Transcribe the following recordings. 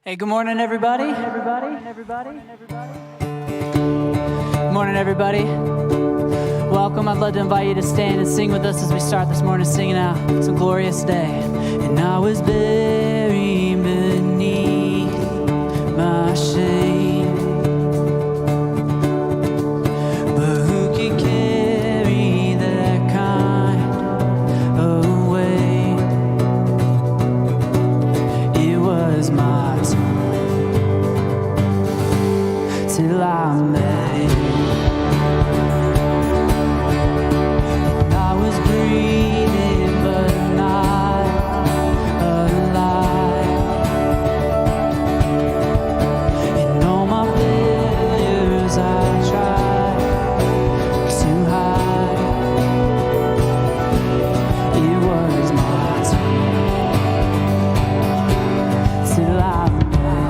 Hey, good morning, everybody. Morning, everybody. Welcome. I'd love to invite you to stand and sing with us as we start this morning singing out It's a Glorious Day. And I was buried beneath my shame, but who could carry that kind of weight? It was my till I met you. I was breathing but not alive, and all my failures I tried to hide. It was my time till I met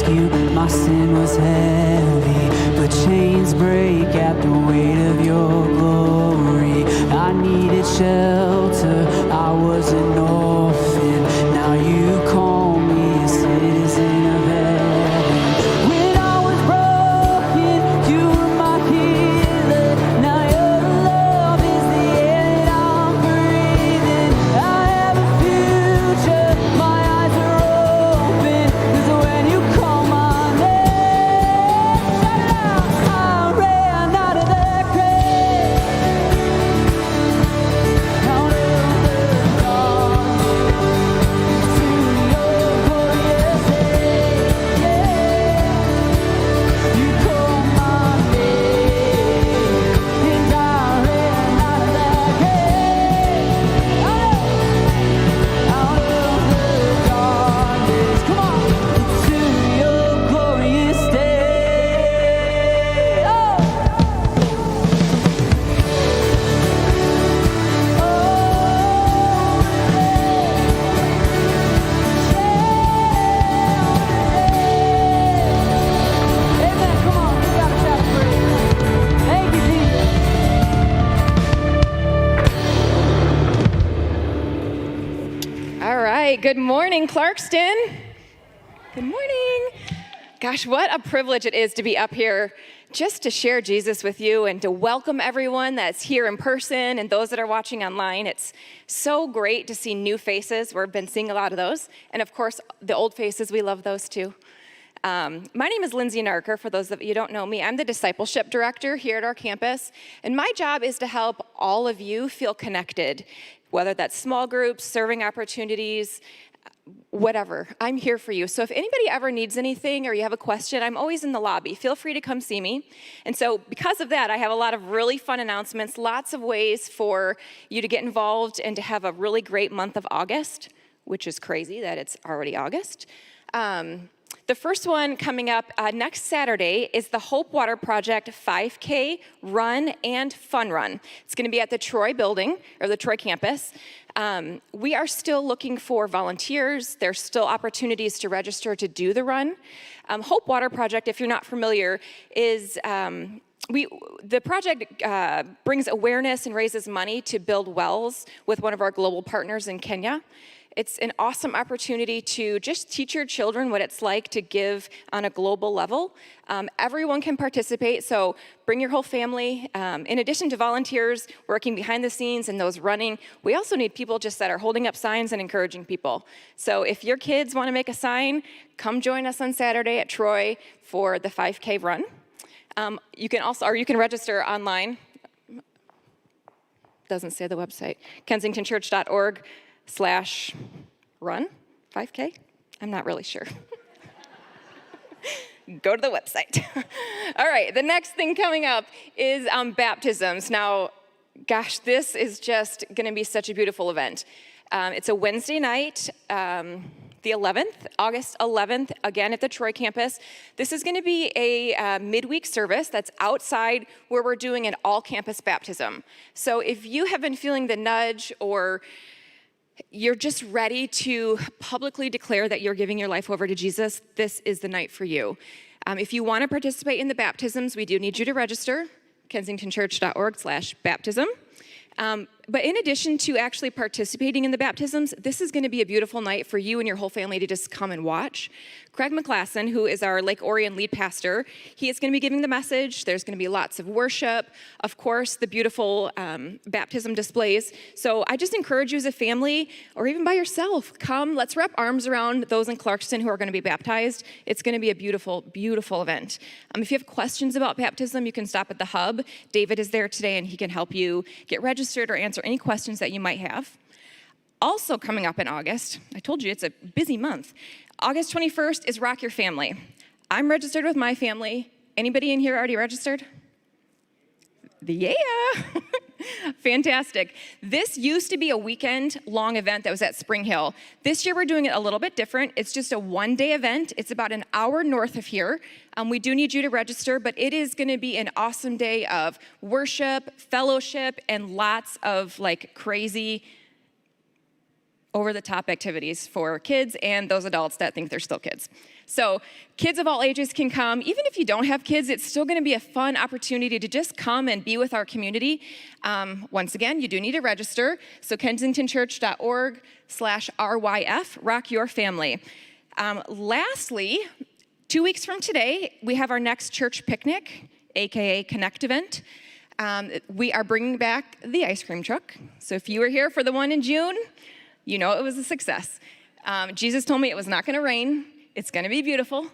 you. My sin was heavy, but chains break at the weight of your glory. I needed shelter, I was an orphan. Now you call me a citizen of heaven. When I was broken, you were my healer. Now your love is the air that I'm breathing. I have a future, my eyes are open, 'cause when you call my Good morning, Clarkston. Good morning. Gosh, what a privilege it is to be up here just to share Jesus with you and to welcome everyone that's here in person and those that are watching online. It's so great to see new faces. We've been seeing a lot of those. And of course, the old faces, we love those too. My name is Lindsay Narker. For those of you who don't know me, I'm the discipleship director here at our campus. And my job is to help all of you feel connected. whether that's small groups, serving opportunities, whatever. I'm here for you. So if anybody ever needs anything or you have a question, I'm always in the lobby. Feel free to come see me. And so because of that, I have a lot of really fun announcements, lots of ways for you to get involved and to have a really great month of August, which is crazy that it's already August. The first one coming up next Saturday is the Hope Water Project 5K Run and Fun Run. It's going to be at the Troy building, or the Troy campus. We are still looking for volunteers. There's still opportunities to register to do the run. Hope Water Project, if you're not familiar, is the project brings awareness and raises money to build wells with one of our global partners in Kenya. It's an awesome opportunity to just teach your children what it's like to give on a global level. Everyone can participate, so bring your whole family. In addition to volunteers working behind the scenes and those running, we also need people just that are holding up signs and encouraging people. So if your kids want to make a sign, come join us on Saturday at Troy for the 5K run. You can register online. Doesn't say the website. kensingtonchurch.org/run 5K? I'm not really sure. Go to the website. All right, the next thing coming up is baptisms. Now, gosh, this is just going to be such a beautiful event. It's a Wednesday night, the 11th, August 11th, again at the Troy campus. This is going to be a midweek service that's outside where we're doing an all-campus baptism. So if you have been feeling the nudge or you're just ready to publicly declare that you're giving your life over to Jesus, this is the night for you. If you want to participate in the baptisms, we do need you to register, kensingtonchurch.org/baptism. But in addition to actually participating in the baptisms, this is going to be a beautiful night for you and your whole family to just come and watch. Craig McClasson, who is our Lake Orion lead pastor, he is going to be giving the message. There's going to be lots of worship, of course, the beautiful baptism displays. So I just encourage you as a family, or even by yourself, come, let's wrap arms around those in Clarkston who are going to be baptized. It's going to be a beautiful, beautiful event. If you have questions about baptism, you can stop at the hub. David is there today, and he can help you get registered or answer any questions that you might have. Also coming up in August, I told you it's a busy month. August 21st is Rock Your Family. I'm registered with my family. Anybody in here already registered? Yeah, fantastic. This used to be a weekend-long event that was at Spring Hill. This year we're doing it a little bit different. It's just a one-day event. It's about an hour north of here. We do need you to register, but it is going to be an awesome day of worship, fellowship, and lots of crazy over-the-top activities for kids and those adults that think they're still kids. So kids of all ages can come. Even if you don't have kids, it's still going to be a fun opportunity to just come and be with our community. Once again, you do need to register. So kensingtonchurch.org/RYF, Rock Your Family. Lastly, 2 weeks from today, we have our next church picnic, AKA Connect event. We are bringing back the ice cream truck. So if you were here for the one in June, you know it was a success. Jesus told me it was not going to rain. It's going to be beautiful.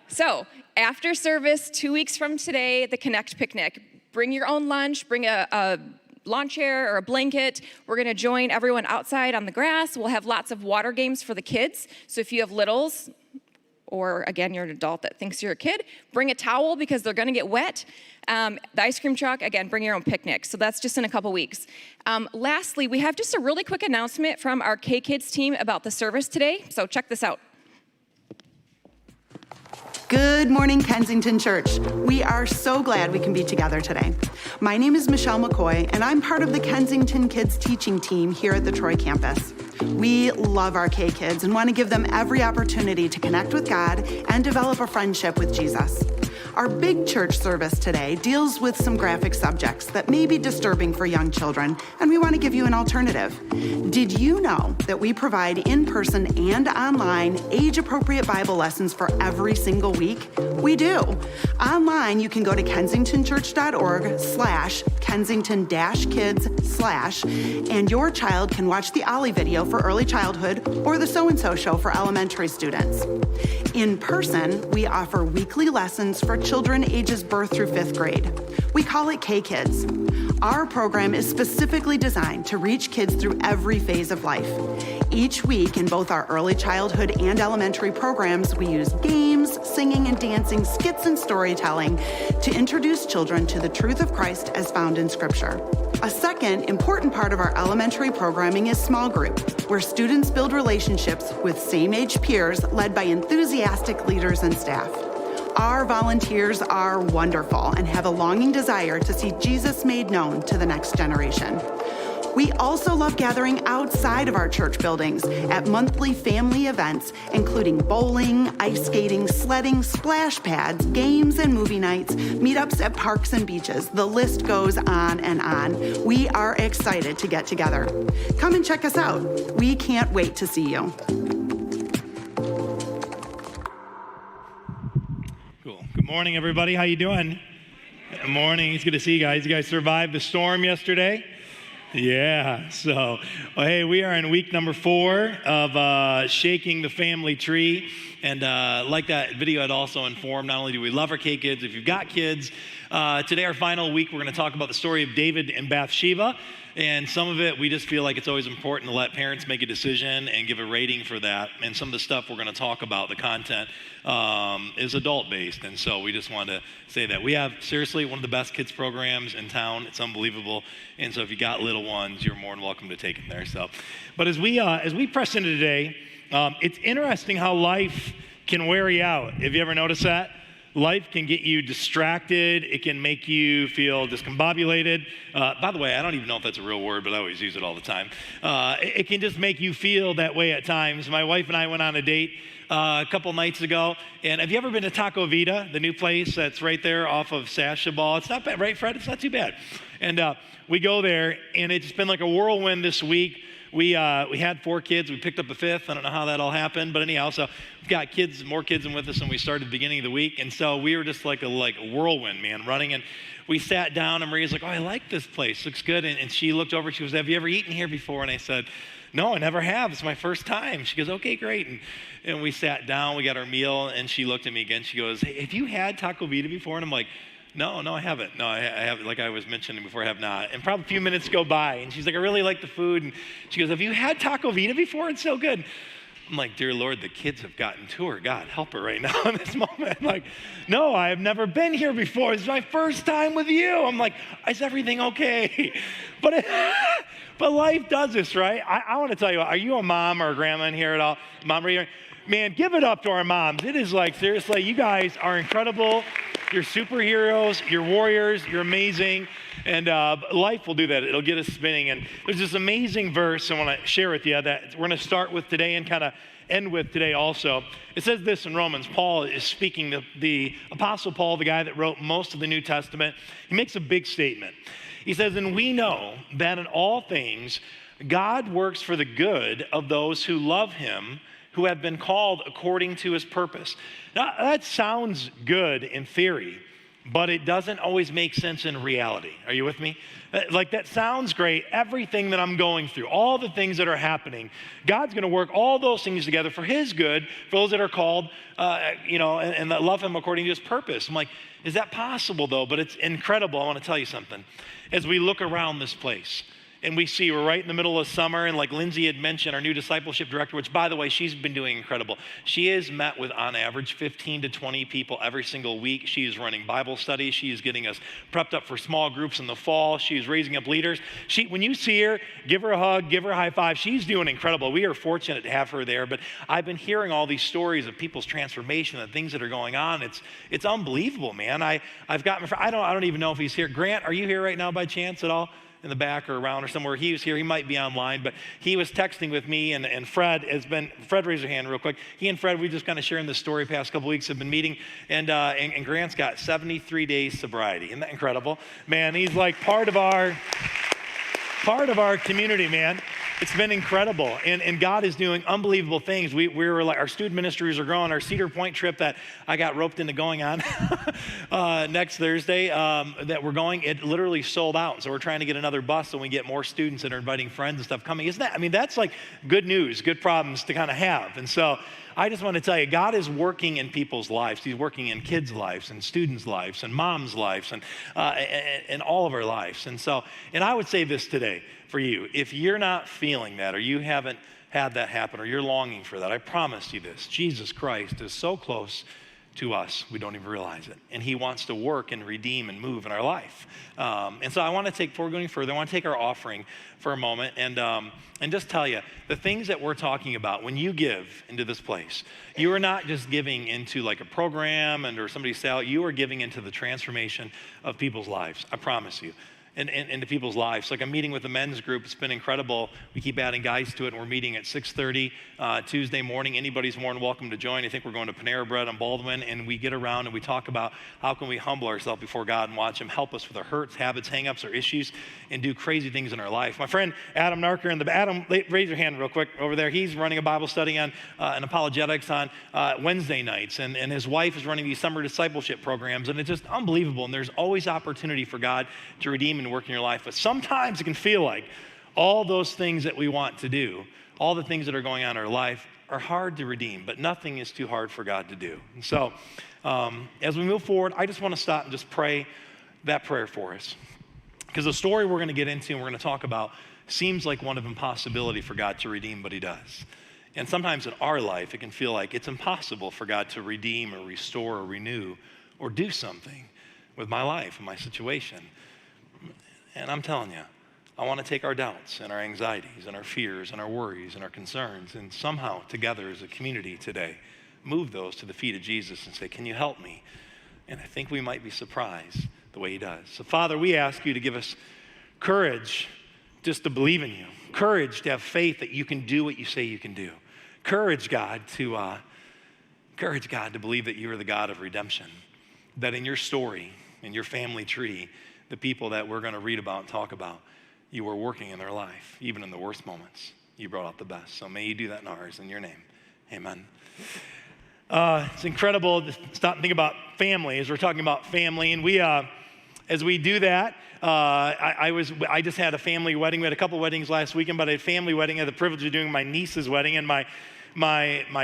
So after service, 2 weeks from today, the Connect picnic. Bring your own lunch. Bring a lawn chair or a blanket. We're going to join everyone outside on the grass. We'll have lots of water games for the kids. So if you have littles, or again, you're an adult that thinks you're a kid, bring a towel because they're going to get wet. The ice cream truck, again, bring your own picnic. So that's just in a couple weeks. Lastly, we have just a really quick announcement from our K-Kids team about the service today. So check this out. Good morning, Kensington Church. We are so glad we can be together today. My name is Michelle McCoy, and I'm part of the Kensington Kids teaching team here at the Troy campus. We love our K-Kids and want to give them every opportunity to connect with God and develop a friendship with Jesus. Our big church service today deals with some graphic subjects that may be disturbing for young children, and we want to give you an alternative. Did you know that we provide in-person and online age-appropriate Bible lessons for every single week? We do. Online, you can go to kensingtonchurch.org/Kensington-kids/ and your child can watch the Ollie video for early childhood or the So-and-So show for elementary students. In person, we offer weekly lessons for children ages birth through 5th grade. We call it K-Kids. Our program is specifically designed to reach kids through every phase of life. Each week in both our early childhood and elementary programs, we use games, singing and dancing, skits and storytelling to introduce children to the truth of Christ as found in Scripture. A second important part of our elementary programming is small group, where students build relationships with same-age peers led by enthusiastic leaders and staff. Our volunteers are wonderful and have a longing desire to see Jesus made known to the next generation. We also love gathering outside of our church buildings at monthly family events, including bowling, ice skating, sledding, splash pads, games and movie nights, meetups at parks and beaches. The list goes on and on. We are excited to get together. Come and check us out. We can't wait to see you. Cool. Good morning, everybody. How you doing? Good morning. It's good to see you guys. You guys survived the storm yesterday? Yeah, so, well, hey, we are in week number 4 of shaking the family tree, and like that video had also informed, not only do we love our kids, if you've got kids, today our final week, we're going to talk about the story of David and Bathsheba, and some of it, we just feel like it's always important to let parents make a decision and give a rating for that, and some of the stuff we're going to talk about, the content, is adult-based, and so we just wanted to say that. We have, seriously, one of the best kids programs in town. It's unbelievable, and so if you got little ones, you're more than welcome to take them there. So, but as we press into today, it's interesting how life can wear you out. Have you ever noticed that? Life can get you distracted. It can make you feel discombobulated. By the way, I don't even know if that's a real word, but I always use it all the time. It can just make you feel that way at times. My wife and I went on a date a couple nights ago, and have you ever been to Taco Vita, the new place that's right there off of Sashaball? It's not bad, right, Fred? It's not too bad. And we go there, and it's been like a whirlwind this week. We had 4 kids. We picked up a 5th. I don't know how that all happened, but anyhow, so we've got kids, more kids than with us than we started at the beginning of the week, and so we were just like a whirlwind, man, running. And we sat down, and Maria's like, "Oh, I like this place. Looks good." And she looked over. She goes, "Have you ever eaten here before?" And I said, "No, I never have. It's my first time." She goes, "Okay, great." And we sat down. We got our meal, and she looked at me again. She goes, "Hey, have you had Taco Vita before?" And I'm like, No, I haven't. No, I haven't. Like I was mentioning before, I have not. And probably a few minutes go by, and she's like, "I really like the food." And she goes, "Have you had Taco Vita before? It's so good." I'm like, "Dear Lord, the kids have gotten to her. God, help her right now in this moment." I'm like, "No, I have never been here before. This is my first time with you." I'm like, "Is everything okay?" But life does this, right? I want to tell you, are you a mom or a grandma in here at all? Mom, man, give it up to our moms. It is like, seriously, you guys are incredible. You're superheroes, you're warriors, you're amazing, and life will do that. It'll get us spinning. And there's this amazing verse I want to share with you that we're going to start with today and kind of end with today also. It says this in Romans. Paul is speaking, the Apostle Paul, the guy that wrote most of the New Testament. He makes a big statement. He says, "And we know that in all things God works for the good of those who love him, who have been called according to his purpose." Now, that sounds good in theory, but it doesn't always make sense in reality. Are you with me? Like, that sounds great. Everything that I'm going through, all the things that are happening, God's going to work all those things together for his good, for those that are called, and that love him according to his purpose. I'm like, is that possible, though? But it's incredible. I want to tell you something. As we look around this place, and we see we're right in the middle of summer, and like Lindsay had mentioned, our new discipleship director, which, by the way, she's been doing incredible. She has met with, on average, 15 to 20 people every single week. She is running Bible studies. She is getting us prepped up for small groups in the fall. She is raising up leaders. When you see her, give her a hug, give her a high five. She's doing incredible. We are fortunate to have her there, but I've been hearing all these stories of people's transformation and things that are going on. It's unbelievable, man. I've got I don't even know if he's here. Grant, are you here right now by chance at all? In the back or around or somewhere. He was here. He might be online, but he was texting with me, and Fred raise your hand real quick. He and Fred, we just kind of sharing this story past couple weeks, have been meeting, and Grant's got 73 days sobriety. Isn't that incredible? Man, he's like part of our community, man. It's been incredible, and God is doing unbelievable things. We were like, our student ministries are growing. Our Cedar Point trip that I got roped into going on next Thursday that we're going, it literally sold out. So we're trying to get another bus so we get more students that are inviting friends and stuff coming. That's like good news, good problems to kind of have. And so I just want to tell you, God is working in people's lives. He's working in kids' lives and students' lives and moms' lives and all of our lives. And I would say this today for you. If you're not feeling that, or you haven't had that happen, or you're longing for that, I promise you this: Jesus Christ is so close to us, we don't even realize it. And he wants to work and redeem and move in our life. And so I want to take, before going further, I want to take our offering for a moment and just tell you, the things that we're talking about, when you give into this place, you are not just giving into like a program or somebody's salary, you are giving into the transformation of people's lives. I promise you. Into people's lives. Like I'm meeting with the men's group. It's been incredible. We keep adding guys to it, and we're meeting at 6:30 Tuesday morning. Anybody's more than welcome to join. I think we're going to Panera Bread on Baldwin, and we get around and we talk about how can we humble ourselves before God and watch him help us with our hurts, habits, hang-ups, or issues, and do crazy things in our life. My friend Adam Narker, Adam, raise your hand real quick over there. He's running a Bible study on and apologetics on Wednesday nights, and his wife is running these summer discipleship programs, and it's just unbelievable. And there's always opportunity for God to redeem and work in your life. But sometimes it can feel like all those things that we want to do, all the things that are going on in our life, are hard to redeem, but nothing is too hard for God to do. And so as we move forward, I just want to stop and just pray that prayer for us. Because the story we're going to get into and we're going to talk about seems like one of impossibility for God to redeem, but he does. And sometimes in our life, it can feel like it's impossible for God to redeem or restore or renew or do something with my life and my situation. And I'm telling you, I want to take our doubts and our anxieties and our fears and our worries and our concerns and somehow together as a community today, move those to the feet of Jesus and say, can you help me? And I think we might be surprised the way he does. So Father, we ask you to give us courage just to believe in you, courage to have faith that you can do what you say you can do, courage, God, to believe that you are the God of redemption, that in your story, in your family tree, the people that we're going to read about and talk about, you were working in their life, even in the worst moments. You brought out the best. So may you do that in ours, in your name. Amen. It's incredible to stop and think about family as we're talking about family. And we, as we do that, I just had a family wedding. We had a couple weddings last weekend, but I had a family wedding. I had the privilege of doing my niece's wedding, and my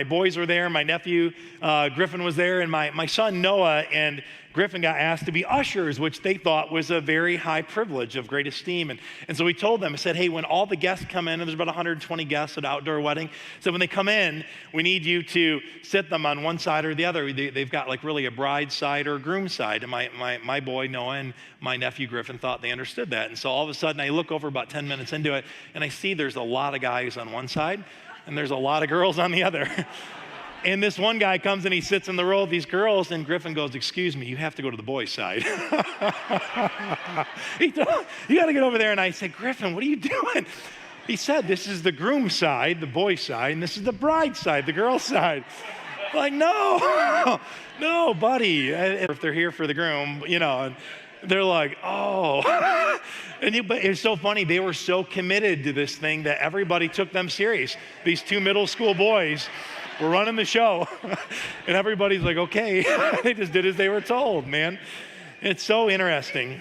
boys were there. My nephew Griffin was there, and my son Noah and Griffin got asked to be ushers, which they thought was a very high privilege of great esteem. And so we told them, I said, hey, when all the guests come in, and there's about 120 guests at an outdoor wedding, so when they come in, we need you to sit them on one side or the other. They've got like really a bride's side or a groom's side. And my boy Noah and my nephew Griffin thought they understood that. And so all of a sudden I look over about 10 minutes into it, and I see there's a lot of guys on one side, and there's a lot of girls on the other. And this one guy comes and he sits in the row of these girls, and Griffin goes, excuse me, you have to go to the boys' side. You got to get over there. And I said, Griffin, what are you doing? He said, this is the groom's side, the boys' side, and this is the bride's side, the girl's side. I'm like, no, buddy. If they're here for the groom, and they're like, oh. But it's so funny. They were so committed to this thing that everybody took them serious. These two middle school boys were running the show. And everybody's like, okay. They just did as they were told, man. It's so interesting.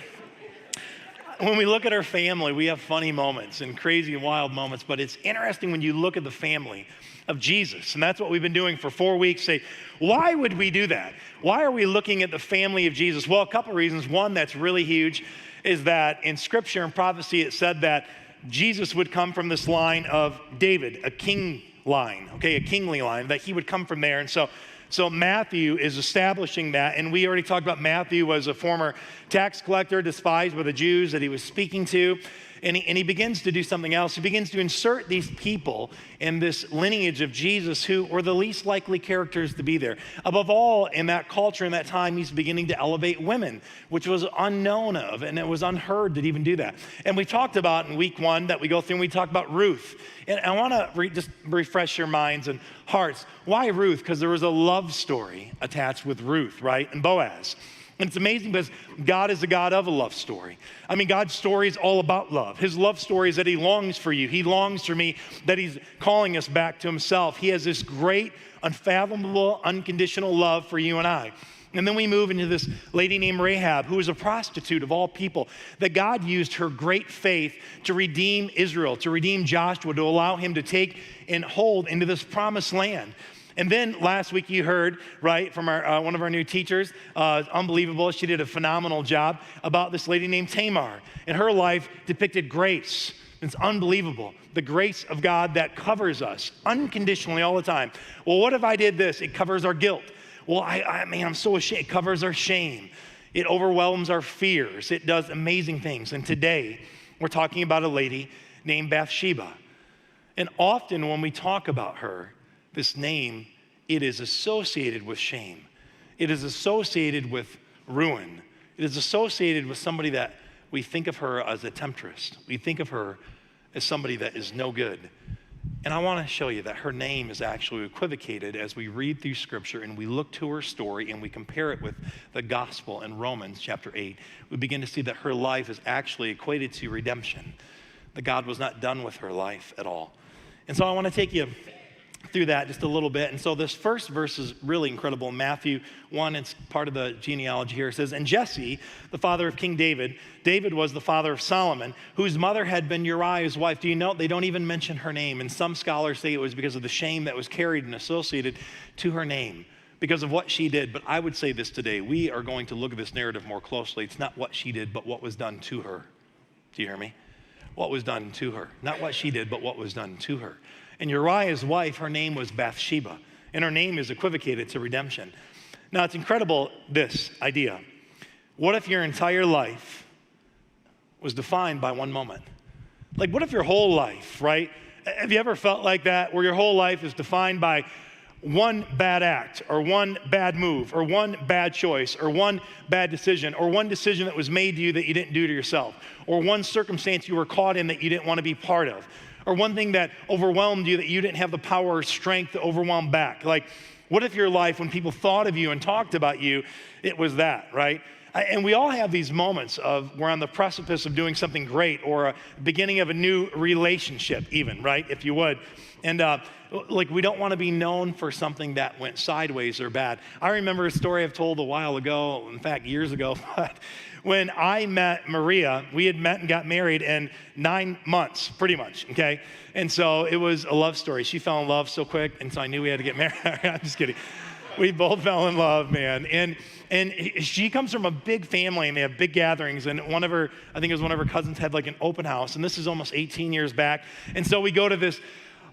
When we look at our family, we have funny moments and crazy and wild moments. But it's interesting when you look at the family of Jesus. And that's what we've been doing for 4 weeks. Say, why would we do that? Why are we looking at the family of Jesus? Well, a couple reasons. One that's really huge is that in scripture and prophecy, it said that Jesus would come from this line of David, a king line, okay, a kingly line, that he would come from there. And so Matthew is establishing that. And we already talked about Matthew was a former tax collector, despised by the Jews that he was speaking to. And he begins to do something else. He begins to insert these people in this lineage of Jesus who were the least likely characters to be there. Above all, in that culture, in that time, he's beginning to elevate women, which was unknown of, and it was unheard to even do that. And we talked about in week 1 that we go through, and we talked about Ruth. And I want to just refresh your minds and hearts. Why Ruth? Because there was a love story attached with Ruth, right? And Boaz. And it's amazing because God is a God of a love story. I mean, God's story is all about love. His love story is that he longs for you. He longs for me, that he's calling us back to himself. He has this great, unfathomable, unconditional love for you and I. And then we move into this lady named Rahab, who was a prostitute of all people, that God used her great faith to redeem Israel, to redeem Joshua, to allow him to take and hold into this promised land. And then last week you heard, right, from one of our new teachers, unbelievable, she did a phenomenal job, about this lady named Tamar. And her life depicted grace. It's unbelievable. The grace of God that covers us unconditionally all the time. Well, what if I did this? It covers our guilt. Well, I'm so ashamed. It covers our shame. It overwhelms our fears. It does amazing things. And today, we're talking about a lady named Bathsheba. And often when we talk about her, this name, it is associated with shame. It is associated with ruin. It is associated with somebody that we think of her as a temptress. We think of her as somebody that is no good. And I want to show you that her name is actually equivocated as we read through Scripture and we look to her story and we compare it with the gospel in Romans chapter 8. We begin to see that her life is actually equated to redemption, that God was not done with her life at all. And so I want to take you through that just a little bit. And so this first verse is really incredible. Matthew 1, it's part of the genealogy here. It says, and Jesse, the father of King David, David was the father of Solomon, whose mother had been Uriah's wife. Do you know, they don't even mention her name. And some scholars say it was because of the shame that was carried and associated to her name, because of what she did. But I would say this today, we are going to look at this narrative more closely. It's not what she did, but what was done to her. Do you hear me? What was done to her. Not what she did, but what was done to her. And Uriah's wife, her name was Bathsheba, and her name is equivocated to redemption. Now, it's incredible, this idea. What if your entire life was defined by one moment? Like, what if your whole life, right? Have you ever felt like that, where your whole life is defined by one bad act, or one bad move, or one bad choice, or one bad decision, or one decision that was made to you that you didn't do to yourself, or one circumstance you were caught in that you didn't want to be part of, or one thing that overwhelmed you that you didn't have the power or strength to overwhelm back? Like, what if your life, when people thought of you and talked about you, it was that, right? And we all have these moments of we're on the precipice of doing something great, or a beginning of a new relationship even, right, if you would. And like, we don't want to be known for something that went sideways or bad. I remember a story I've told a while ago, in fact, years ago, but when I met Maria, we had met and got married in 9 months, pretty much, okay? And so it was a love story. She fell in love so quick, and so I knew we had to get married. I'm just kidding. We both fell in love, man. And she comes from a big family, and they have big gatherings. And I think it was one of her cousins had like an open house, and this is almost 18 years back. And so we go to this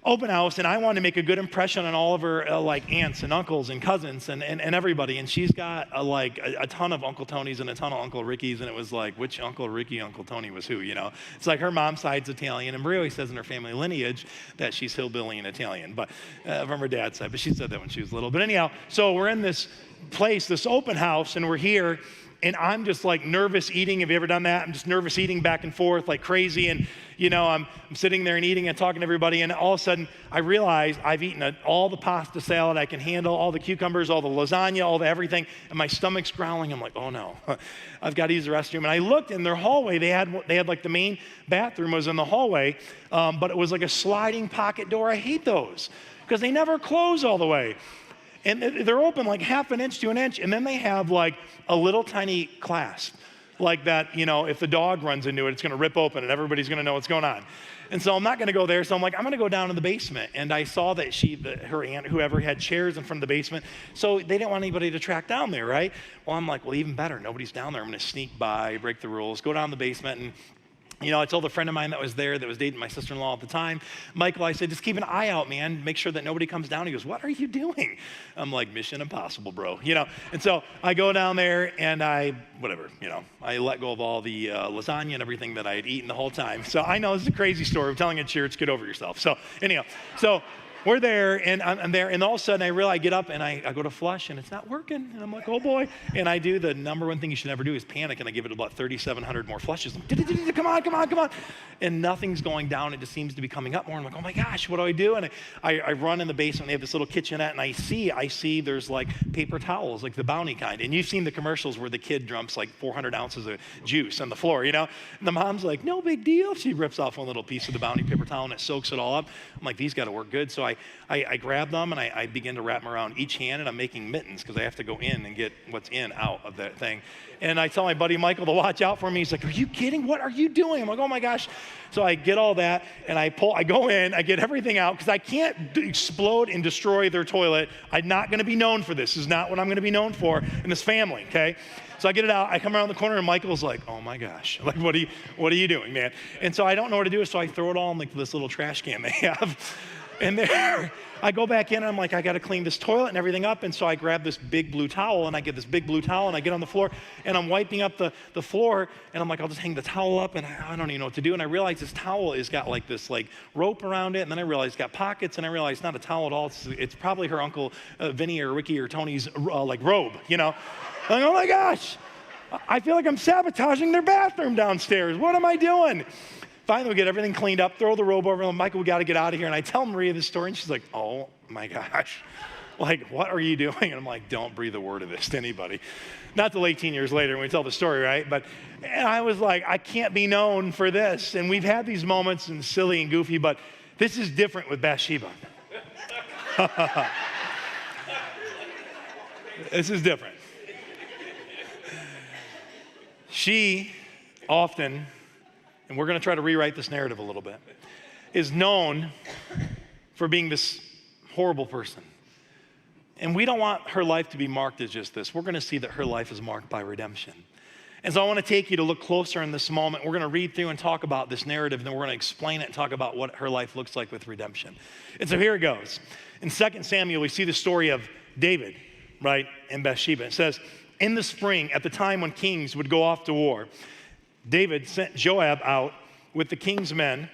open house, and I wanted to make a good impression on all of her like aunts and uncles and cousins and everybody. And she's got a ton of Uncle Tonys and a ton of Uncle Rickies, and it was like, which Uncle Ricky, Uncle Tony was who, you know? It's like her mom's side's Italian, and Maria always says in her family lineage that she's hillbilly and Italian, but from her dad's side, but she said that when she was little. But anyhow, so we're in this place, this open house, and we're here, and I'm just like nervous eating. Have you ever done that? I'm just nervous eating back and forth like crazy. And, you know, I'm sitting there and eating and talking to everybody. And all of a sudden, I realize I've eaten all the pasta salad I can handle, all the cucumbers, all the lasagna, all the everything. And my stomach's growling. I'm like, oh no, I've got to use the restroom. And I looked in their hallway. They had like the main bathroom was in the hallway, but it was like a sliding pocket door. I hate those because they never close all the way. And they're open like half an inch to an inch, and then they have like a little tiny clasp, like that, you know, if the dog runs into it, it's gonna rip open and everybody's gonna know what's going on. And so I'm not gonna go there, so I'm like, I'm gonna go down to the basement. And I saw that her aunt, whoever, had chairs in front of the basement, so they didn't want anybody to track down there, right? Well, I'm like, well, even better, nobody's down there. I'm gonna sneak by, break the rules, go down the basement, and you know, I told a friend of mine that was there that was dating my sister-in-law at the time, Michael, I said, just keep an eye out, man. Make sure that nobody comes down. He goes, what are you doing? I'm like, mission impossible, bro. You know, and so I go down there and I let go of all the lasagna and everything that I had eaten the whole time. So I know this is a crazy story. I'm telling it to church, get over yourself. So anyhow, we're there, and I'm there, and all of a sudden I realize I get up and I go to flush, and it's not working. And I'm like, oh boy. And I do the number one thing you should never do is panic, and I give it about 3,700 more flushes. Come on. And nothing's going down. It just seems to be coming up more. I'm like, oh my gosh, what do I do? And I run in the basement. They have this little kitchenette, and I see there's like paper towels, like the Bounty kind. And you've seen the commercials where the kid dumps like 400 ounces of juice on the floor, you know? And the mom's like, no big deal. She rips off one little piece of the Bounty paper towel, and it soaks it all up. I'm like, these got to work good. So I grab them and I begin to wrap them around each hand, and I'm making mittens because I have to go in and get what's out of that thing. And I tell my buddy Michael to watch out for me. He's like, "Are you kidding? What are you doing?" I'm like, "Oh my gosh." So I get all that and I go in, I get everything out because I can't explode and destroy their toilet. I'm not going to be known for this. This is not what I'm going to be known for in this family, okay? So I get it out, I come around the corner, and Michael's like, "Oh my gosh, like what are you doing, man?" And so I don't know what to do, so I throw it all in like this little trash can they have. And there, I go back in, and I'm like, I got to clean this toilet and everything up. And so I grab this big blue towel, and I get this big blue towel, and I get on the floor, and I'm wiping up the floor, and I'm like, I'll just hang the towel up, and I don't even know what to do. And I realize this towel has got like this like rope around it, and then I realize it's got pockets, and I realize it's not a towel at all. It's probably her Uncle Vinny or Ricky or Tony's like robe, you know? I'm like, oh my gosh, I feel like I'm sabotaging their bathroom downstairs. What am I doing? Finally, we get everything cleaned up, throw the robe over, and Michael, we got to get out of here. And I tell Maria this story, and she's like, "Oh my gosh, like, what are you doing?" And I'm like, "Don't breathe a word of this to anybody." Not till 18 years later when we tell the story, right? And I was like, I can't be known for this. And we've had these moments and silly and goofy, but this is different with Bathsheba. This is different. She often, and we're going to try to rewrite this narrative a little bit, is known for being this horrible person. And we don't want her life to be marked as just this. We're going to see that her life is marked by redemption. And so I want to take you to look closer in this moment. We're going to read through and talk about this narrative, and then we're going to explain it and talk about what her life looks like with redemption. And so here it goes. In 2 Samuel, we see the story of David, right, and Bathsheba. It says, in the spring, at the time when kings would go off to war, David sent Joab out with the king's men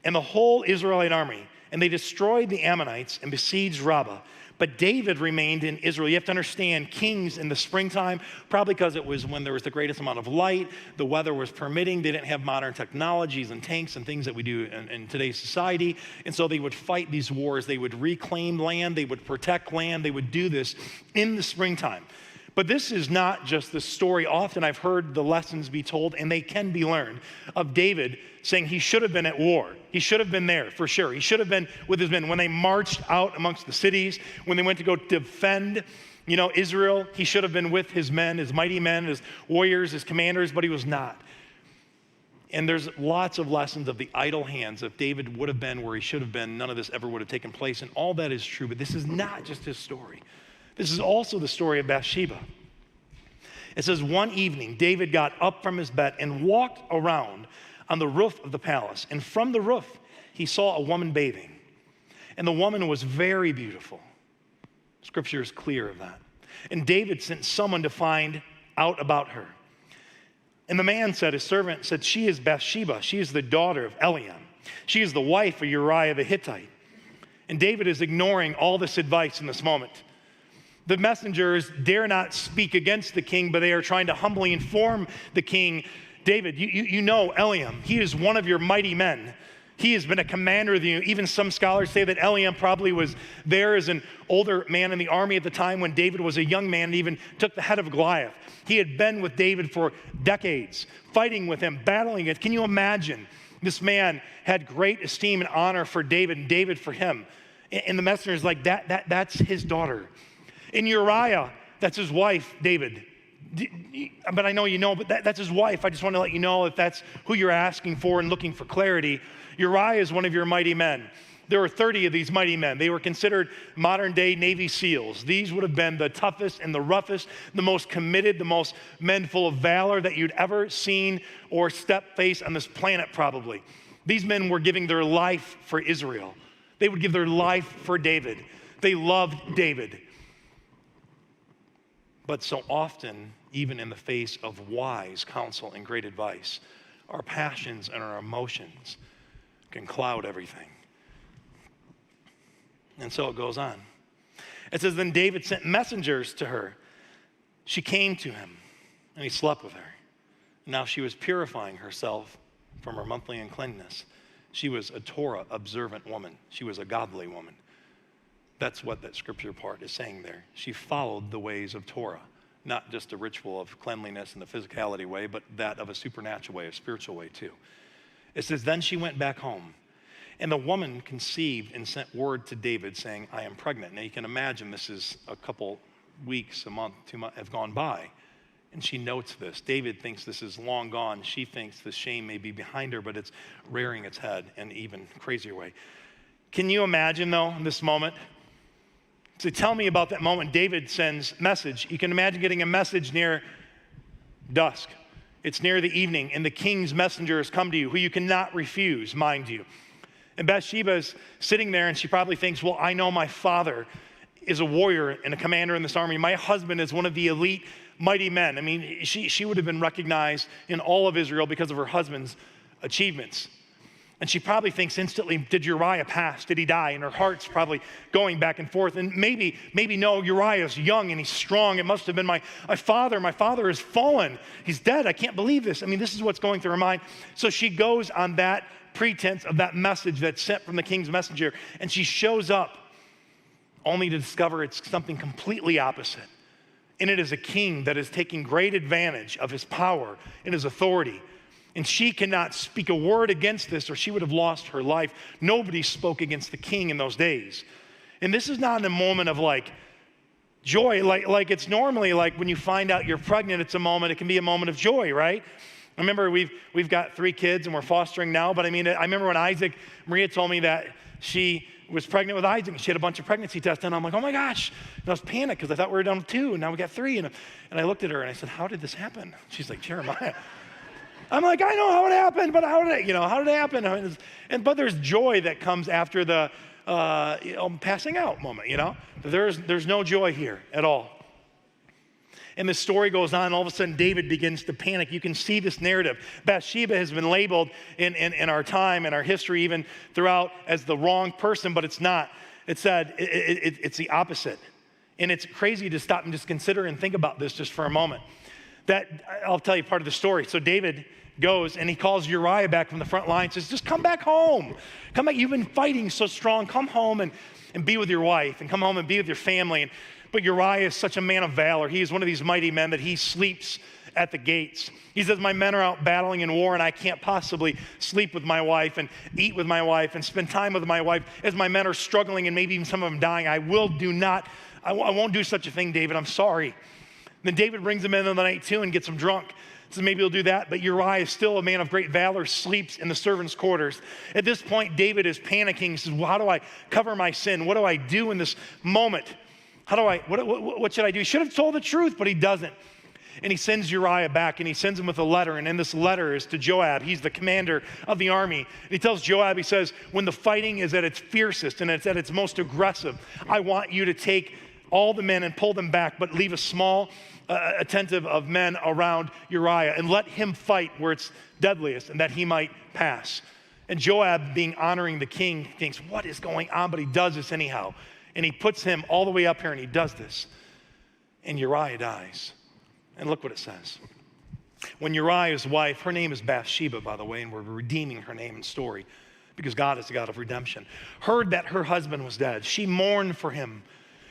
and the whole Israelite army, and they destroyed the Ammonites and besieged Rabbah. But David remained in Israel. You have to understand, kings in the springtime, probably because it was when there was the greatest amount of light, the weather was permitting, they didn't have modern technologies and tanks and things that we do in today's society. And so they would fight these wars. They would reclaim land. They would protect land. They would do this in the springtime. But this is not just the story. Often I've heard the lessons be told, and they can be learned, of David saying he should have been at war. He should have been there for sure. He should have been with his men. When they marched out amongst the cities, when they went to go defend, Israel, he should have been with his men, his mighty men, his warriors, his commanders, but he was not. And there's lots of lessons of the idle hands. If David would have been where he should have been, none of this ever would have taken place. And all that is true, but this is not just his story. This is also the story of Bathsheba. It says, one evening, David got up from his bed and walked around on the roof of the palace. And from the roof, he saw a woman bathing. And the woman was very beautiful. Scripture is clear of that. And David sent someone to find out about her. And the man said, his servant said, she is Bathsheba. She is the daughter of Eliam. She is the wife of Uriah the Hittite. And David is ignoring all this advice in this moment. The messengers dare not speak against the king, but they are trying to humbly inform the king, David, you know Eliam. He is one of your mighty men. He has been a commander of you. Even some scholars say that Eliam probably was there as an older man in the army at the time when David was a young man and even took the head of Goliath. He had been with David for decades, fighting with him, battling it. Can you imagine? This man had great esteem and honor for David and David for him. And the messenger is like, that's his daughter. And Uriah, that's his wife, David. But I know you know, but that's his wife. I just want to let you know if that's who you're asking for and looking for clarity. Uriah is one of your mighty men. There were 30 of these mighty men. They were considered modern-day Navy SEALs. These would have been the toughest and the roughest, the most committed, the most men full of valor that you'd ever seen or step face on this planet probably. These men were giving their life for Israel. They would give their life for David. They loved David. But so often, even in the face of wise counsel and great advice, our passions and our emotions can cloud everything. And so it goes on. It says, then David sent messengers to her. She came to him, and he slept with her. Now she was purifying herself from her monthly uncleanness. She was a Torah observant woman. She was a godly woman. That's what that scripture part is saying there. She followed the ways of Torah, not just a ritual of cleanliness in the physicality way, but that of a supernatural way, a spiritual way too. It says, then she went back home, And the woman conceived and sent word to David saying, I am pregnant. Now you can imagine this is a couple weeks, a month, 2 months have gone by. And she notes this. David thinks this is long gone. She thinks the shame may be behind her, but it's rearing its head in an even crazier way. Can you imagine, though, in this moment? So tell me about that moment. David sends message. You can imagine getting a message near dusk. It's near the evening, and the king's messenger has come to you, who you cannot refuse, mind you. And Bathsheba is sitting there, and she probably thinks, well, I know my father is a warrior and a commander in this army. My husband is one of the elite, mighty men. I mean, she would have been recognized in all of Israel because of her husband's achievements. And she probably thinks instantly, did Uriah pass? Did he die? And her heart's probably going back and forth. And maybe no, Uriah's young and he's strong. It must have been my father. My father has fallen. He's dead. I can't believe this. I mean, this is what's going through her mind. So she goes on that pretense of that message that's sent from the king's messenger. And she shows up only to discover it's something completely opposite. And it is a king that is taking great advantage of his power and his authority. And she cannot speak a word against this or she would have lost her life. Nobody spoke against the king in those days. And this is not in a moment of like joy, like it's normally like when you find out you're pregnant, it's a moment, it can be a moment of joy, right? I remember we've got 3 kids and we're fostering now, but I mean, I remember when Maria told me that she was pregnant with Isaac and she had a bunch of pregnancy tests and I'm like, oh my gosh. And I was panicked because I thought we were done with 2 and now we got 3. And I looked at her and I said, how did this happen? She's like, Jeremiah. I'm like, I know how it happened, but how did it happen? But there's joy that comes after the passing out moment, you know? There's no joy here at all. And the story goes on, and all of a sudden David begins to panic. You can see this narrative. Bathsheba has been labeled in our time, in our history, even throughout as the wrong person, but it's not. It's the opposite. And it's crazy to stop and just consider and think about this just for a moment. That, I'll tell you part of the story. So David goes and he calls Uriah back from the front line, says, just come back home. Come back, you've been fighting so strong. Come home and be with your wife and come home and be with your family. But Uriah is such a man of valor. He is one of these mighty men that he sleeps at the gates. He says, my men are out battling in war and I can't possibly sleep with my wife and eat with my wife and spend time with my wife as my men are struggling and maybe even some of them dying. I won't do such a thing, David. I'm sorry. Then David brings him in the night too and gets him drunk. So maybe he'll do that, but Uriah is still a man of great valor, sleeps in the servants' quarters. At this point, David is panicking. He says, well, how do I cover my sin? What do I do in this moment? What should I do? He should have told the truth, but he doesn't. And he sends Uriah back, and he sends him with a letter, and in this letter is to Joab. He's the commander of the army. And he tells Joab, he says, when the fighting is at its fiercest and it's at its most aggressive, I want you to take all the men and pull them back, but leave a small attentive of men around Uriah and let him fight where it's deadliest and that he might pass. And Joab, being honoring the king, thinks, what is going on? But he does this anyhow. And he puts him all the way up here and he does this. And Uriah dies. And look what it says. When Uriah's wife, her name is Bathsheba, by the way, and we're redeeming her name and story because God is the God of redemption, heard that her husband was dead. She mourned for him.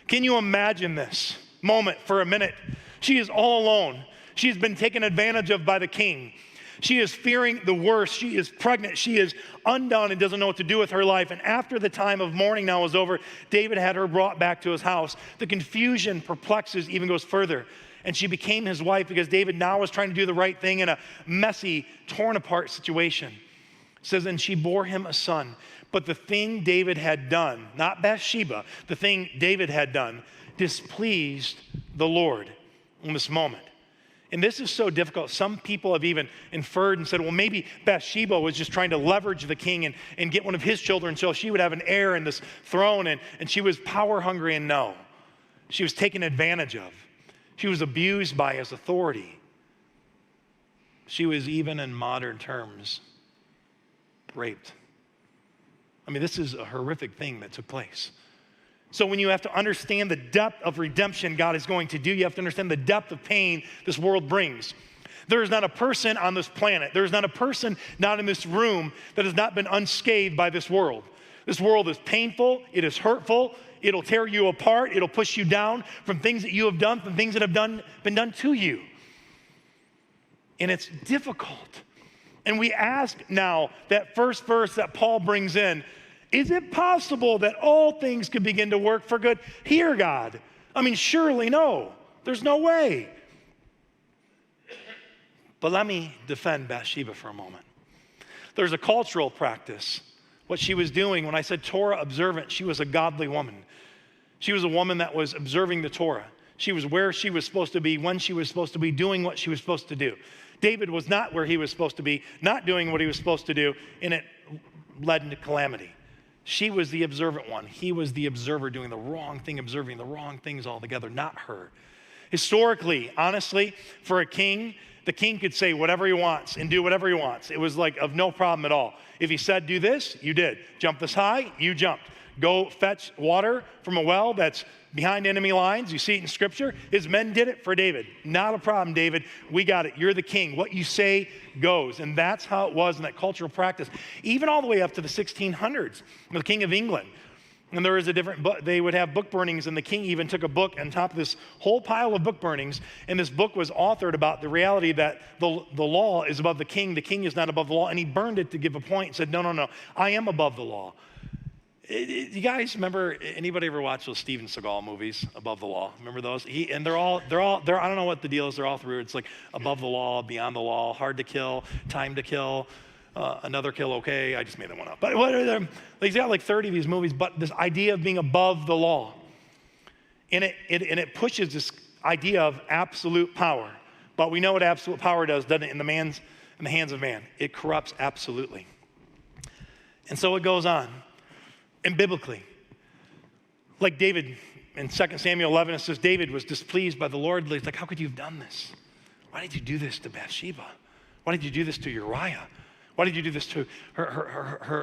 Can you imagine this moment for a minute? She is all alone. She has been taken advantage of by the king. She is fearing the worst. She is pregnant. She is undone and doesn't know what to do with her life. And after the time of mourning now was over, David had her brought back to his house. The confusion perplexes, even goes further. And she became his wife because David now was trying to do the right thing in a messy, torn apart situation. It says, and she bore him a son. But the thing David had done, not Bathsheba, the thing David had done displeased the Lord in this moment. And this is so difficult. Some people have even inferred and said, well, maybe Bathsheba was just trying to leverage the king and get one of his children so she would have an heir in this throne, and she was power hungry. And no, she was taken advantage of. She was abused by his authority. She was, even in modern terms, raped. I mean, this is a horrific thing that took place. So when you have to understand the depth of redemption God is going to do, you have to understand the depth of pain this world brings. There is not a person on this planet, there is not a person not in this room that has not been unscathed by this world. This world is painful, it is hurtful, it'll tear you apart, it'll push you down from things that you have done, from things that have been done to you. And it's difficult. And we ask now, that first verse that Paul brings in, is it possible that all things could begin to work for good? Here, God. I mean, surely no. There's no way. But let me defend Bathsheba for a moment. There's a cultural practice. What she was doing, when I said Torah observant, she was a godly woman. She was a woman that was observing the Torah. She was where she was supposed to be, when she was supposed to be, doing what she was supposed to do. David was not where he was supposed to be, not doing what he was supposed to do, and it led into calamity. She was the observant one. He was the observer doing the wrong thing, observing the wrong things altogether, not her. Historically, honestly, for a king, the king could say whatever he wants and do whatever he wants. It was like of no problem at all. If he said, do this, you did. Jump this high, you jumped. Go fetch water from a well that's behind enemy lines. You see it in Scripture. His men did it for David. Not a problem, David. We got it. You're the king. What you say goes. And that's how it was in that cultural practice, even all the way up to the 1600s, the King of England. And there was a different book. They would have book burnings, and the king even took a book on top of this whole pile of book burnings. And this book was authored about the reality that the law is above the king is not above the law. And he burned it to give a point and said, no, I am above the law. You guys remember, anybody ever watch those Steven Seagal movies, Above the Law? Remember those? They're all, I don't know what the deal is, they're all through. It's like above the law, beyond the law, hard to kill, time to kill, another kill, okay. I just made that one up. But what are they? He's got like 30 of these movies, but this idea of being above the law. And it pushes this idea of absolute power. But we know what absolute power does, doesn't it, in the hands of man. It corrupts absolutely. And so it goes on. And biblically, like David in 2 Samuel 11, it says David was displeased by the Lord. He's like, how could you have done this? Why did you do this to Bathsheba? Why did you do this to Uriah? Why did you do this to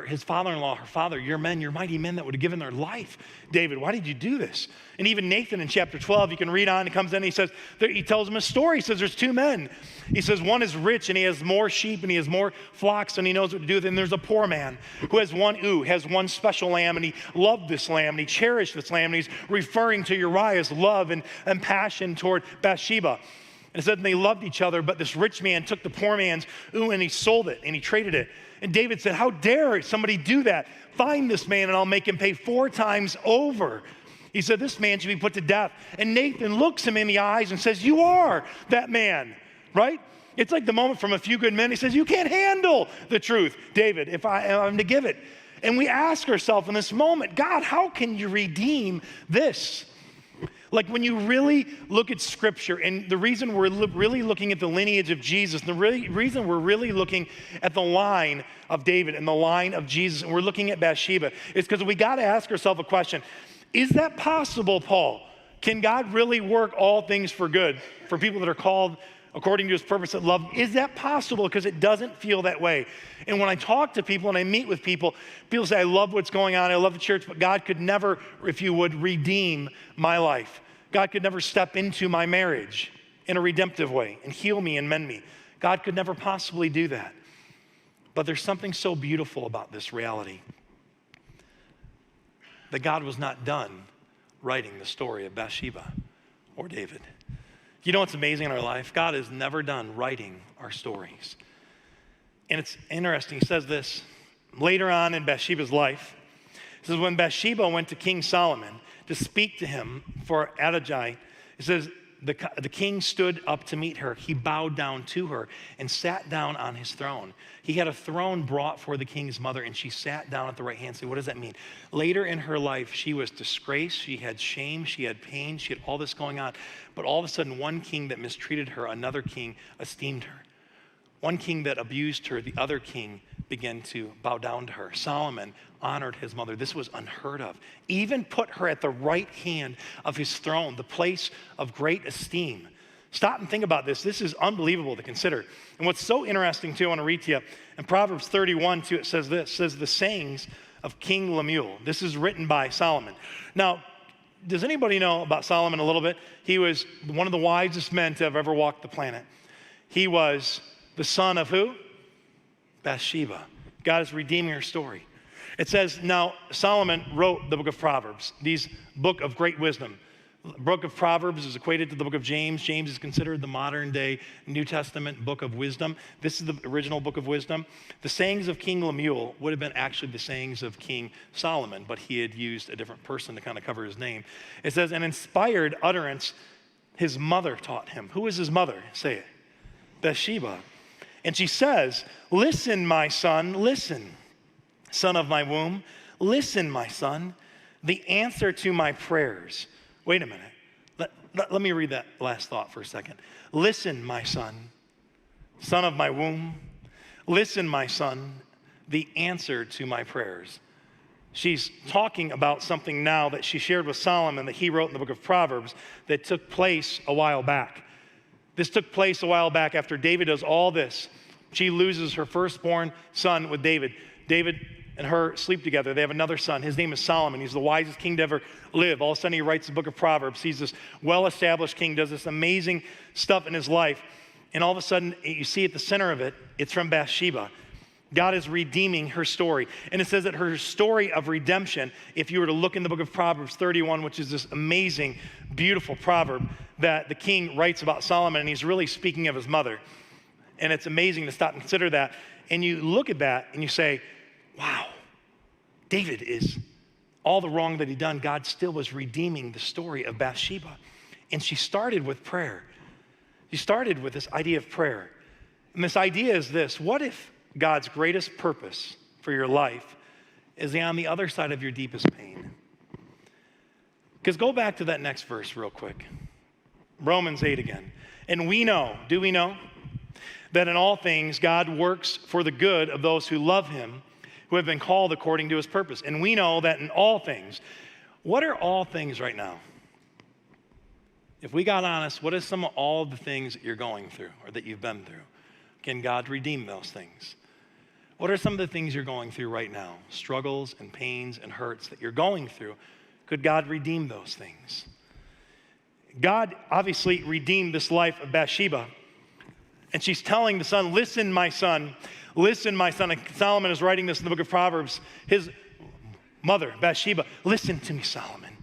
his father-in-law, her father, your men, your mighty men that would have given their life? David, why did you do this? And even Nathan in chapter 12, you can read on, he comes in, he tells him a story. He says there's two men. He says one is rich and he has more sheep and he has more flocks and he knows what to do with it. And there's a poor man who has one special lamb, and he loved this lamb and he cherished this lamb, and he's referring to Uriah's love and passion toward Bathsheba. And it said they loved each other, but this rich man took the poor man's and he sold it and he traded it. And David said, how dare somebody do that? Find this man and I'll make him pay 4 times over. He said, this man should be put to death. And Nathan looks him in the eyes and says, you are that man, right? It's like the moment from A Few Good Men. He says, you can't handle the truth, David, if I'm to give it. And we ask ourselves in this moment, God, how can you redeem this? Like when you really look at Scripture, and the reason we're really looking at the lineage of Jesus, the reason we're really looking at the line of David and the line of Jesus, and we're looking at Bathsheba, is because we got to ask ourselves a question. Is that possible, Paul? Can God really work all things for good for people that are called according to his purpose and love? Is that possible? Because it doesn't feel that way. And when I talk to people and I meet with people, people say, I love what's going on, I love the church, but God could never, if you would, redeem my life. God could never step into my marriage in a redemptive way and heal me and mend me. God could never possibly do that. But there's something so beautiful about this reality, that God was not done writing the story of Bathsheba or David. You know what's amazing in our life? God is never done writing our stories. And it's interesting, he says this later on in Bathsheba's life. He says, when Bathsheba went to King Solomon to speak to him for Adonijah, it says, the king stood up to meet her. He bowed down to her and sat down on his throne. He had a throne brought for the king's mother, and she sat down at the right hand. So what does that mean? Later in her life, she was disgraced. She had shame. She had pain. She had all this going on. But all of a sudden, one king that mistreated her, another king esteemed her. One king that abused her, the other king began to bow down to her. Solomon honored his mother. This was unheard of. Even put her at the right hand of his throne, the place of great esteem. Stop and think about this. This is unbelievable to consider. And what's so interesting, too, I want to read to you. In Proverbs 31, too, it says this. It says, the sayings of King Lemuel. This is written by Solomon. Now, does anybody know about Solomon a little bit? He was one of the wisest men to have ever walked the planet. He was the son of who? Bathsheba. God is redeeming her story. It says, now Solomon wrote the book of Proverbs, these book of great wisdom. The book of Proverbs is equated to the book of James. James is considered the modern day New Testament book of wisdom. This is the original book of wisdom. The sayings of King Lemuel would have been actually the sayings of King Solomon, but he had used a different person to kind of cover his name. It says, an inspired utterance his mother taught him. Who is his mother? Say it. Bathsheba. And she says, listen, my son, listen, son of my womb. Listen, my son, the answer to my prayers. Wait a minute. Let me read that last thought for a second. Listen, my son, son of my womb. Listen, my son, the answer to my prayers. She's talking about something now that she shared with Solomon that he wrote in the book of Proverbs that took place a while back. This took place a while back after David does all this. She loses her firstborn son with David. David and her sleep together. They have another son. His name is Solomon. He's the wisest king to ever live. All of a sudden, he writes the book of Proverbs. He's this well-established king, does this amazing stuff in his life. And all of a sudden, you see at the center of it, it's from Bathsheba. God is redeeming her story. And it says that her story of redemption, if you were to look in the book of Proverbs 31, which is this amazing, beautiful proverb that the king writes about Solomon, and he's really speaking of his mother. And it's amazing to stop and consider that. And you look at that and you say, wow, David is all the wrong that he'd done. God still was redeeming the story of Bathsheba. And she started with prayer. She started with this idea of prayer. And this idea is this: what if God's greatest purpose for your life is on the other side of your deepest pain? Because go back to that next verse real quick. Romans 8 again. And we know, do we know, that in all things God works for the good of those who love him, who have been called according to his purpose. And we know that in all things, what are all things right now? If we got honest, what is some of all the things that you're going through or that you've been through? Can God redeem those things? What are some of the things you're going through right now? Struggles and pains and hurts that you're going through. Could God redeem those things? God obviously redeemed this life of Bathsheba. And she's telling the son, listen, my son. Listen, my son. And Solomon is writing this in the book of Proverbs. His mother, Bathsheba, listen to me, Solomon.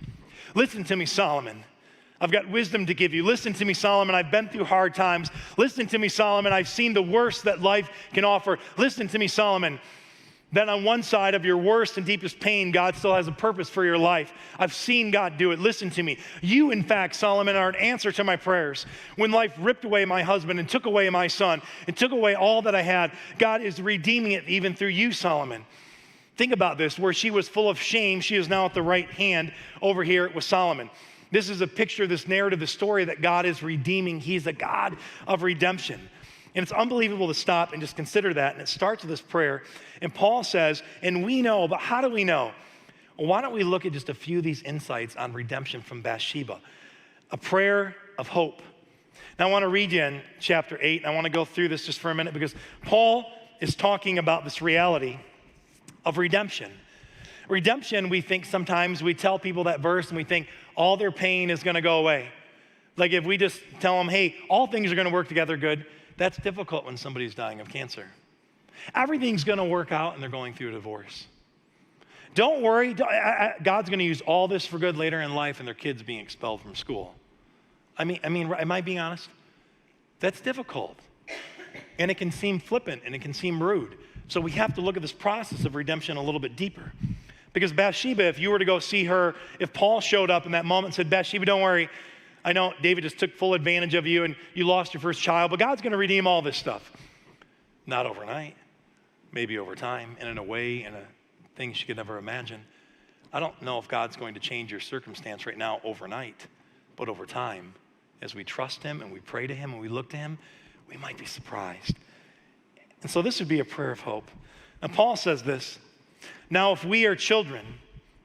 Listen to me, Solomon. I've got wisdom to give you. Listen to me, Solomon. I've been through hard times. Listen to me, Solomon. I've seen the worst that life can offer. Listen to me, Solomon. Then on one side of your worst and deepest pain, God still has a purpose for your life. I've seen God do it. Listen to me. You, in fact, Solomon, are an answer to my prayers. When life ripped away my husband and took away my son and took away all that I had, God is redeeming it even through you, Solomon. Think about this. Where she was full of shame, she is now at the right hand over here with Solomon. This is a picture, this narrative, the story that God is redeeming. He's a God of redemption. And it's unbelievable to stop and just consider that. And it starts with this prayer. And Paul says, and we know, but how do we know? Well, why don't we look at just a few of these insights on redemption from Bathsheba? A prayer of hope. Now I want to read you in chapter 8. And I want to go through this just for a minute because Paul is talking about this reality of redemption. Redemption, we think sometimes we tell people that verse and we think all their pain is going to go away. Like if we just tell them, hey, all things are going to work together good, that's difficult when somebody's dying of cancer. Everything's going to work out and they're going through a divorce. Don't worry, God's going to use all this for good later in life and their kids being expelled from school. I mean, am I being honest? That's difficult. And it can seem flippant and it can seem rude. So we have to look at this process of redemption a little bit deeper. Because Bathsheba, if you were to go see her, if Paul showed up in that moment and said, Bathsheba, don't worry, I know David just took full advantage of you and you lost your first child, but God's going to redeem all this stuff. Not overnight, maybe over time, and in a way, in a thing she could never imagine. I don't know if God's going to change your circumstance right now overnight, but over time, as we trust him and we pray to him and we look to him, we might be surprised. And so this would be a prayer of hope. And Paul says this, now if we are children,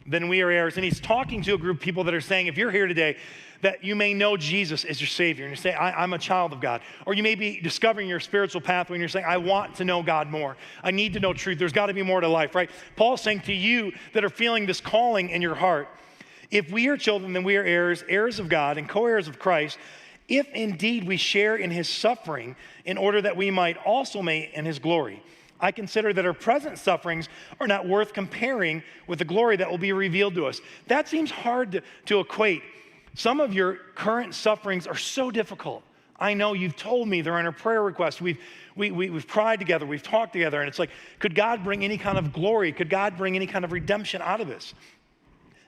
then we are heirs. And he's talking to a group of people that are saying, if you're here today, that you may know Jesus as your Savior, and you say, I'm a child of God. Or you may be discovering your spiritual pathway, and you're saying, I want to know God more. I need to know truth. There's got to be more to life, right? Paul's saying to you that are feeling this calling in your heart, if we are children, then we are heirs, heirs of God, and co-heirs of Christ, if indeed we share in his suffering, in order that we might also may in his glory. I consider that our present sufferings are not worth comparing with the glory that will be revealed to us. That seems hard to equate. Some of your current sufferings are so difficult. I know you've told me they're on our prayer request. We've cried together, we've talked together, and it's like, could God bring any kind of glory? Could God bring any kind of redemption out of this?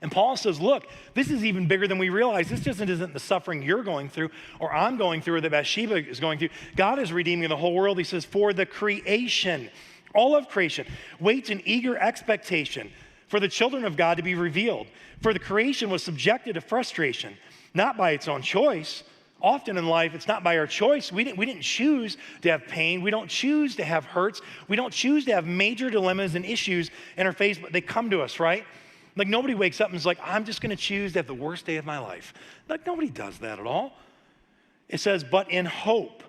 And Paul says, look, this is even bigger than we realize. This just isn't the suffering you're going through or I'm going through or that Bathsheba is going through. God is redeeming the whole world. He says, for the creation, all of creation, waits in eager expectation for the children of God to be revealed. For the creation was subjected to frustration, not by its own choice. Often in life, it's not by our choice. We didn't choose to have pain. We don't choose to have hurts. We don't choose to have major dilemmas and issues in our face, but they come to us, right? Like nobody wakes up and is like, I'm just going to choose to have the worst day of my life. Like nobody does that at all. It says, but in hope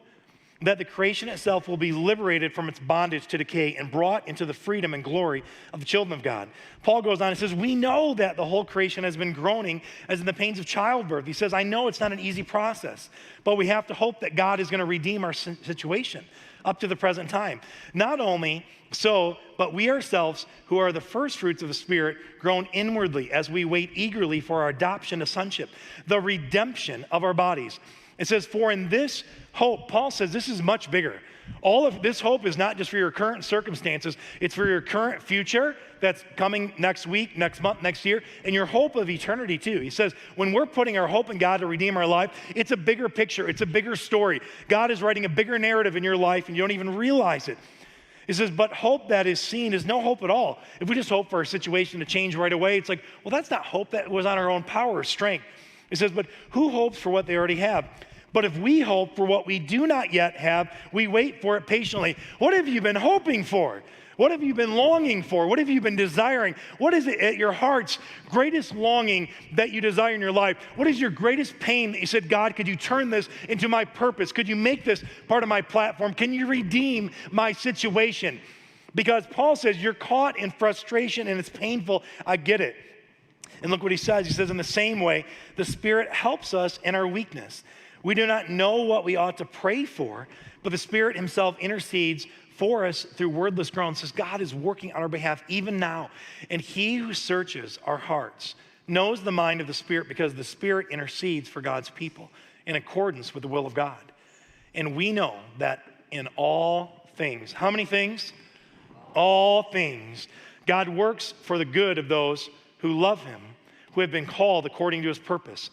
that the creation itself will be liberated from its bondage to decay and brought into the freedom and glory of the children of God. Paul goes on and says, we know that the whole creation has been groaning as in the pains of childbirth. He says, I know it's not an easy process, but we have to hope that God is going to redeem our situation up to the present time. Not only so, but we ourselves, who are the first fruits of the Spirit, groan inwardly as we wait eagerly for our adoption to sonship, the redemption of our bodies. It says, for in this hope, Paul says this is much bigger. All of this hope is not just for your current circumstances, it's for your current future that's coming next week, next month, next year, and your hope of eternity too. He says, when we're putting our hope in God to redeem our life, it's a bigger picture, it's a bigger story. God is writing a bigger narrative in your life and you don't even realize it. It says, but hope that is seen is no hope at all. If we just hope for our situation to change right away, it's like, well, that's not hope. That was on our own power or strength. It says, but who hopes for what they already have? But if we hope for what we do not yet have, we wait for it patiently. What have you been hoping for? What have you been longing for? What have you been desiring? What is it at your heart's greatest longing that you desire in your life? What is your greatest pain that you said, God, could you turn this into my purpose? Could you make this part of my platform? Can you redeem my situation? Because Paul says you're caught in frustration and it's painful. I get it. And look what he says. He says, in the same way, the Spirit helps us in our weakness. We do not know what we ought to pray for, but the Spirit himself intercedes for us through wordless groans. Says God is working on our behalf even now. And he who searches our hearts knows the mind of the Spirit, because the Spirit intercedes for God's people in accordance with the will of God. And we know that in all things, how many things? All things. God works for the good of those who love him, who have been called according to his purpose.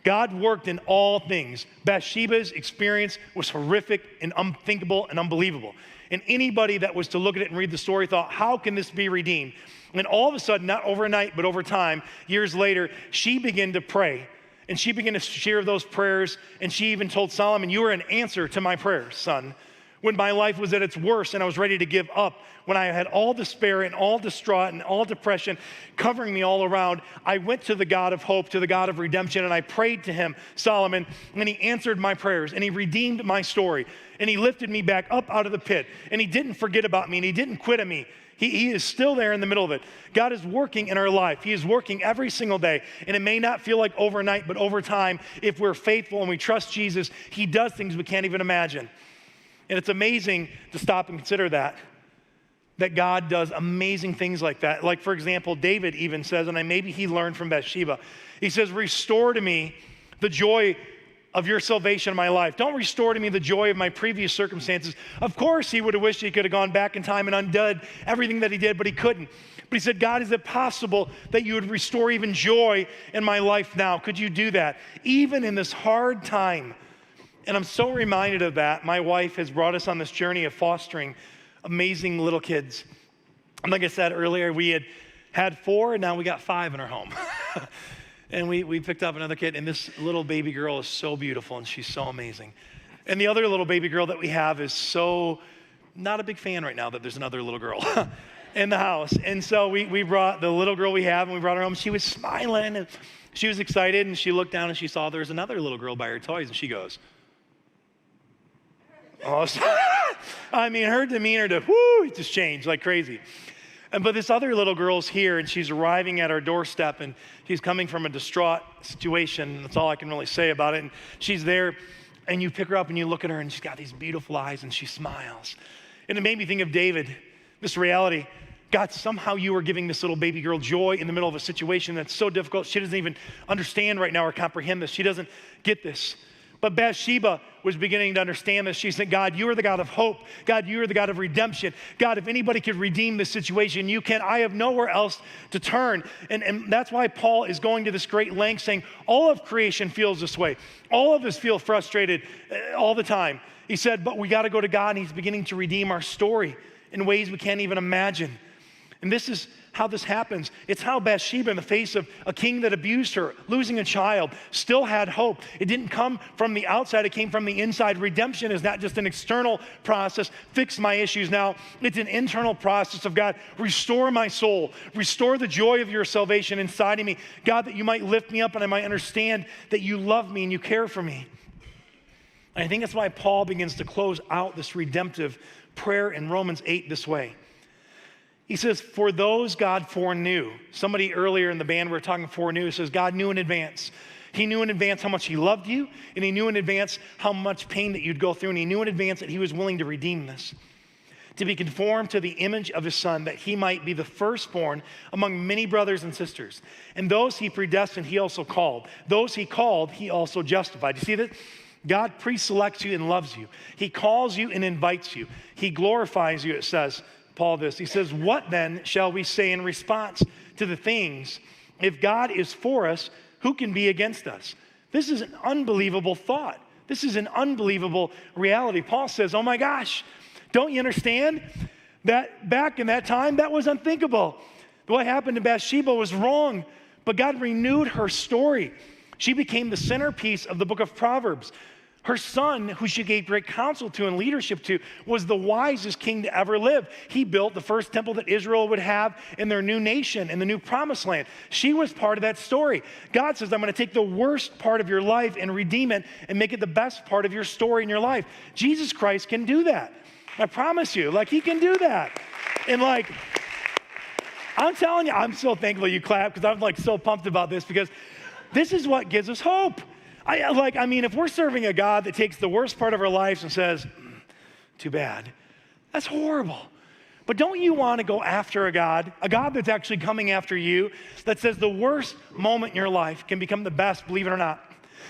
God worked in all things. Bathsheba's experience was horrific and unthinkable and unbelievable. And anybody that was to look at it and read the story thought, how can this be redeemed? And all of a sudden, not overnight, but over time, years later, she began to pray. And she began to share those prayers. And she even told Solomon, you are an answer to my prayers, son. When my life was at its worst and I was ready to give up, when I had all despair and all distraught and all depression covering me all around, I went to the God of hope, to the God of redemption, and I prayed to him, Solomon, and he answered my prayers, and he redeemed my story, and he lifted me back up out of the pit, and he didn't forget about me, and he didn't quit on me. He is still there in the middle of it. God is working in our life. He is working every single day. And it may not feel like overnight, but over time, if we're faithful and we trust Jesus, he does things we can't even imagine. And it's amazing to stop and consider that God does amazing things like that. Like, for example, David even says, and maybe he learned from Bathsheba, he says, restore to me the joy of your salvation in my life. Don't restore to me the joy of my previous circumstances. Of course, he would have wished he could have gone back in time and undone everything that he did, but he couldn't. But he said, God, is it possible that you would restore even joy in my life now? Could you do that? Even in this hard time. And I'm so reminded of that. My wife has brought us on this journey of fostering amazing little kids. And like I said earlier, we had 4, and now we got 5 in our home. And we picked up another kid, and this little baby girl is so beautiful, and she's so amazing. And the other little baby girl that we have is so not a big fan right now that there's another little girl in the house. And so we brought the little girl we have, and we brought her home. She was smiling, and she was excited, and she looked down, and she saw there was another little girl by her toys, and she goes, oh, I mean, her demeanor it just changed like crazy. But this other little girl's here, and she's arriving at our doorstep, and she's coming from a distraught situation. That's all I can really say about it. And she's there, and you pick her up, and you look at her, and she's got these beautiful eyes, and she smiles. And it made me think of David, this reality. God, somehow you are giving this little baby girl joy in the middle of a situation that's so difficult. She doesn't even understand right now or comprehend this. She doesn't get this. But Bathsheba was beginning to understand this. She said, God, you are the God of hope. God, you are the God of redemption. God, if anybody could redeem this situation, you can. I have nowhere else to turn. And that's why Paul is going to this great length saying, all of creation feels this way. All of us feel frustrated all the time. He said, but we got to go to God, and he's beginning to redeem our story in ways we can't even imagine. And this is how this happens. It's how Bathsheba, in the face of a king that abused her, losing a child, still had hope. It didn't come from the outside, it came from the inside. Redemption is not just an external process, fix my issues now. It's an internal process of God, restore my soul, restore the joy of your salvation inside of me. God, that you might lift me up and I might understand that you love me and you care for me. And I think that's why Paul begins to close out this redemptive prayer in Romans 8 this way. He says, for those God foreknew. Somebody earlier in the band, we were talking foreknew, says God knew in advance. He knew in advance how much he loved you, and he knew in advance how much pain that you'd go through, and he knew in advance that he was willing to redeem this, to be conformed to the image of his son, that he might be the firstborn among many brothers and sisters. And those he predestined, he also called. Those he called, he also justified. You see that? God pre-selects you and loves you. He calls you and invites you. He glorifies you, it says. Paul this. He says, what then shall we say in response to the things? If God is for us, who can be against us? This is an unbelievable thought. This is an unbelievable reality. Paul says, oh my gosh, don't you understand that back in that time, that was unthinkable. What happened to Bathsheba was wrong, but God renewed her story. She became the centerpiece of the book of Proverbs. Her son, who she gave great counsel to and leadership to, was the wisest king to ever live. He built the first temple that Israel would have in their new nation, in the new promised land. She was part of that story. God says, I'm going to take the worst part of your life and redeem it and make it the best part of your story in your life. Jesus Christ can do that. I promise you, he can do that. And I'm telling you, I'm so thankful you clap because I'm so pumped about this because this is what gives us hope. If we're serving a God that takes the worst part of our lives and says, too bad, that's horrible. But don't you want to go after a God that's actually coming after you, that says the worst moment in your life can become the best, believe it or not.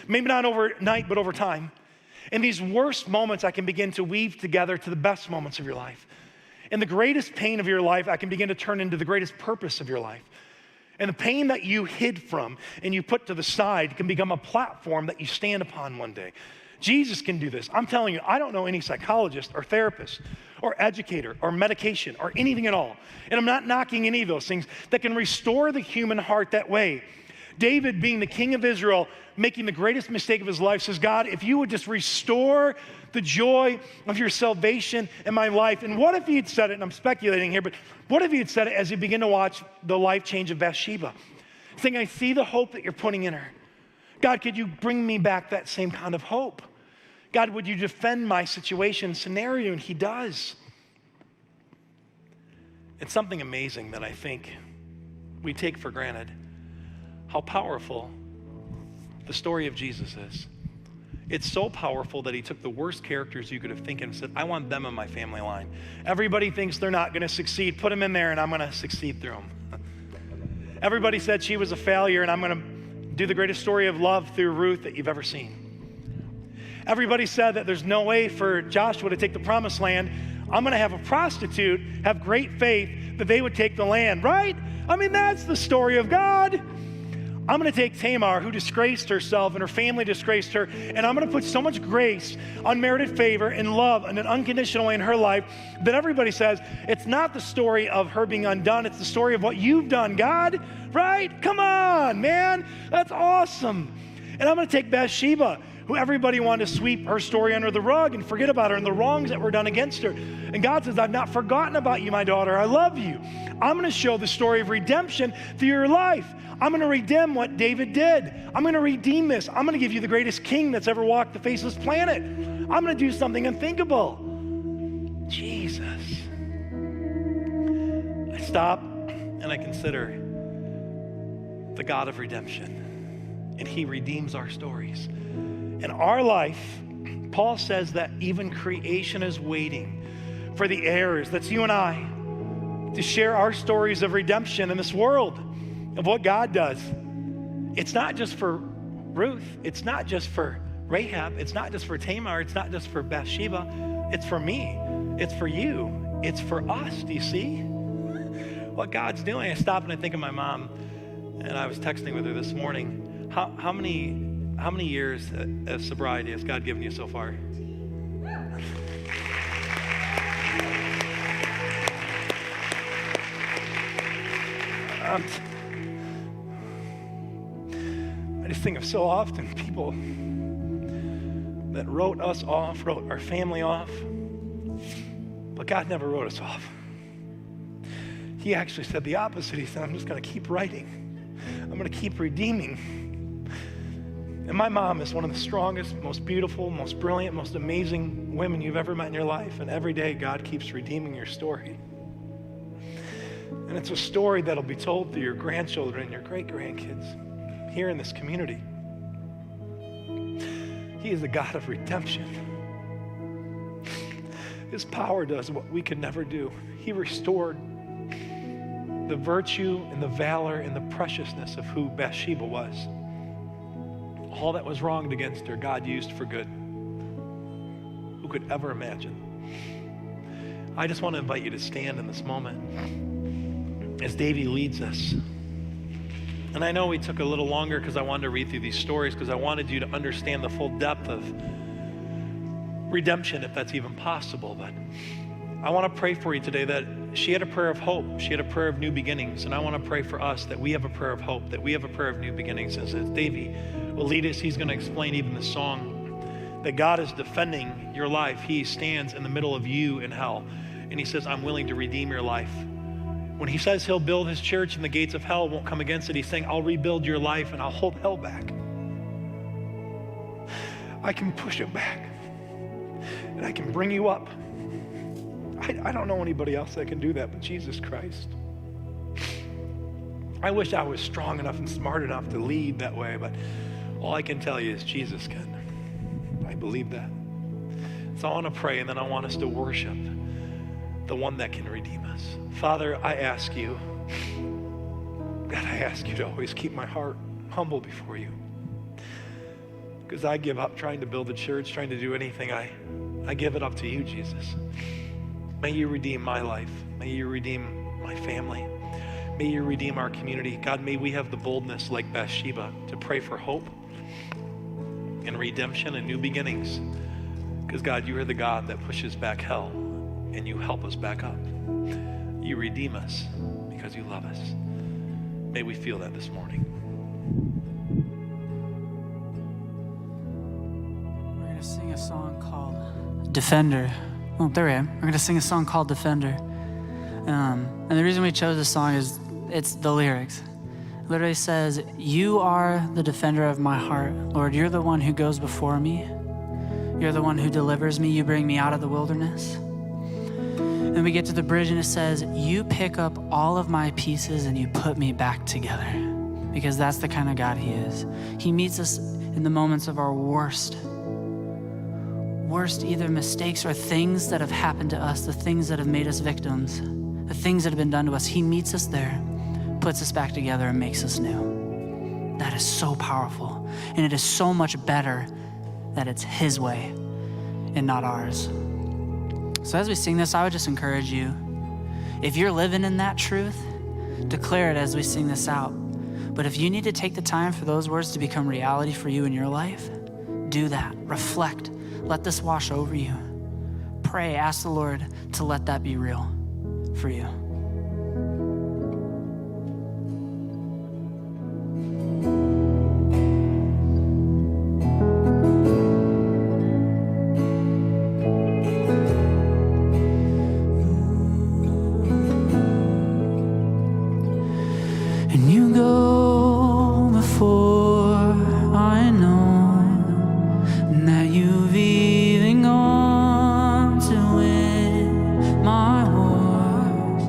Maybe not overnight, but over time. In these worst moments, I can begin to weave together to the best moments of your life. In the greatest pain of your life, I can begin to turn into the greatest purpose of your life. And the pain that you hid from and you put to the side can become a platform that you stand upon one day. Jesus can do this. I'm telling you, I don't know any psychologist or therapist or educator or medication or anything at all. And I'm not knocking any of those things that can restore the human heart that way. David, being the king of Israel, making the greatest mistake of his life, says, God, if you would just restore the joy of your salvation in my life. And what if he had said it, and I'm speculating here, but what if he had said it as he began to watch the life change of Bathsheba? Saying, I see the hope that you're putting in her. God, could you bring me back that same kind of hope? God, would you defend my situation scenario? And he does. It's something amazing that I think we take for granted. How powerful the story of Jesus is. It's so powerful that he took the worst characters you could have thinking and said, I want them in my family line. Everybody thinks they're not going to succeed. Put them in there and I'm going to succeed through them. Everybody said she was a failure and I'm going to do the greatest story of love through Ruth that you've ever seen. Everybody said that there's no way for Joshua to take the promised land. I'm going to have a prostitute have great faith that they would take the land, right? That's the story of God. I'm going to take Tamar, who disgraced herself and her family disgraced her, and I'm going to put so much grace, unmerited favor, and love in an unconditional way in her life that everybody says, it's not the story of her being undone, it's the story of what you've done, God, right? Come on, man. That's awesome. And I'm going to take Bathsheba, who everybody wanted to sweep her story under the rug and forget about her and the wrongs that were done against her. And God says, I've not forgotten about you, my daughter. I love you. I'm going to show the story of redemption through your life. I'm going to redeem what David did. I'm going to redeem this. I'm going to give you the greatest king that's ever walked the face of this planet. I'm going to do something unthinkable. Jesus. I stop and I consider the God of redemption. And he redeems our stories. In our life, Paul says that even creation is waiting for the heirs, that's you and I, to share our stories of redemption in this world, of what God does. It's not just for Ruth. It's not just for Rahab. It's not just for Tamar. It's not just for Bathsheba. It's for me. It's for you. It's for us. Do you see what God's doing? I stop and I think of my mom, and I was texting with her this morning. How many years of sobriety has God given you so far? I just think of so often people that wrote us off, wrote our family off, but God never wrote us off. He actually said the opposite. He said, I'm just going to keep writing. I'm going to keep redeeming. And my mom is one of the strongest, most beautiful, most brilliant, most amazing women you've ever met in your life. And every day God keeps redeeming your story. And it's a story that'll be told to your grandchildren and your great-grandkids here in this community. He is the God of redemption. His power does what we could never do. He restored the virtue and the valor and the preciousness of who Bathsheba was. All that was wronged against her, God used for good. Who could ever imagine? I just want to invite you to stand in this moment as Davey leads us. And I know we took a little longer because I wanted to read through these stories because I wanted you to understand the full depth of redemption, if that's even possible. But I want to pray for you today that she had a prayer of hope. She had a prayer of new beginnings. And I want to pray for us that we have a prayer of hope, that we have a prayer of new beginnings. And as Davey will lead us, he's going to explain even the song that God is defending your life. He stands in the middle of you in hell. And he says, I'm willing to redeem your life. When he says he'll build his church and the gates of hell won't come against it, he's saying, I'll rebuild your life and I'll hold hell back. I can push it back and I can bring you up. I don't know anybody else that can do that but Jesus Christ. I wish I was strong enough and smart enough to lead that way, but all I can tell you is Jesus can. I believe that. So I want to pray and then I want us to worship the one that can redeem us. Father, I ask you, God, I ask you to always keep my heart humble before you. Because I give up trying to build a church, trying to do anything. I give it up to you, Jesus. May you redeem my life. May you redeem my family. May you redeem our community. God, may we have the boldness like Bathsheba to pray for hope and redemption and new beginnings. Because God, you are the God that pushes back hell and you help us back up. You redeem us because you love us. May we feel that this morning. We're going to sing a song called Defender. Oh, there I am. We're going to sing a song called Defender. And the reason we chose this song is it's the lyrics. It literally says, you are the defender of my heart. Lord, you're the one who goes before me. You're the one who delivers me. You bring me out of the wilderness. And we get to the bridge and it says, you pick up all of my pieces and you put me back together. Because that's the kind of God he is. He meets us in the moments of our worst either mistakes or things that have happened to us, the things that have made us victims, the things that have been done to us. He meets us there, puts us back together and makes us new. That is so powerful. And it is so much better that it's his way and not ours. So as we sing this, I would just encourage you, if you're living in that truth, declare it as we sing this out. But if you need to take the time for those words to become reality for you in your life, do that. Reflect. Let this wash over you. Pray, ask the Lord to let that be real for you. And you go before I know that you've even gone to win my wars.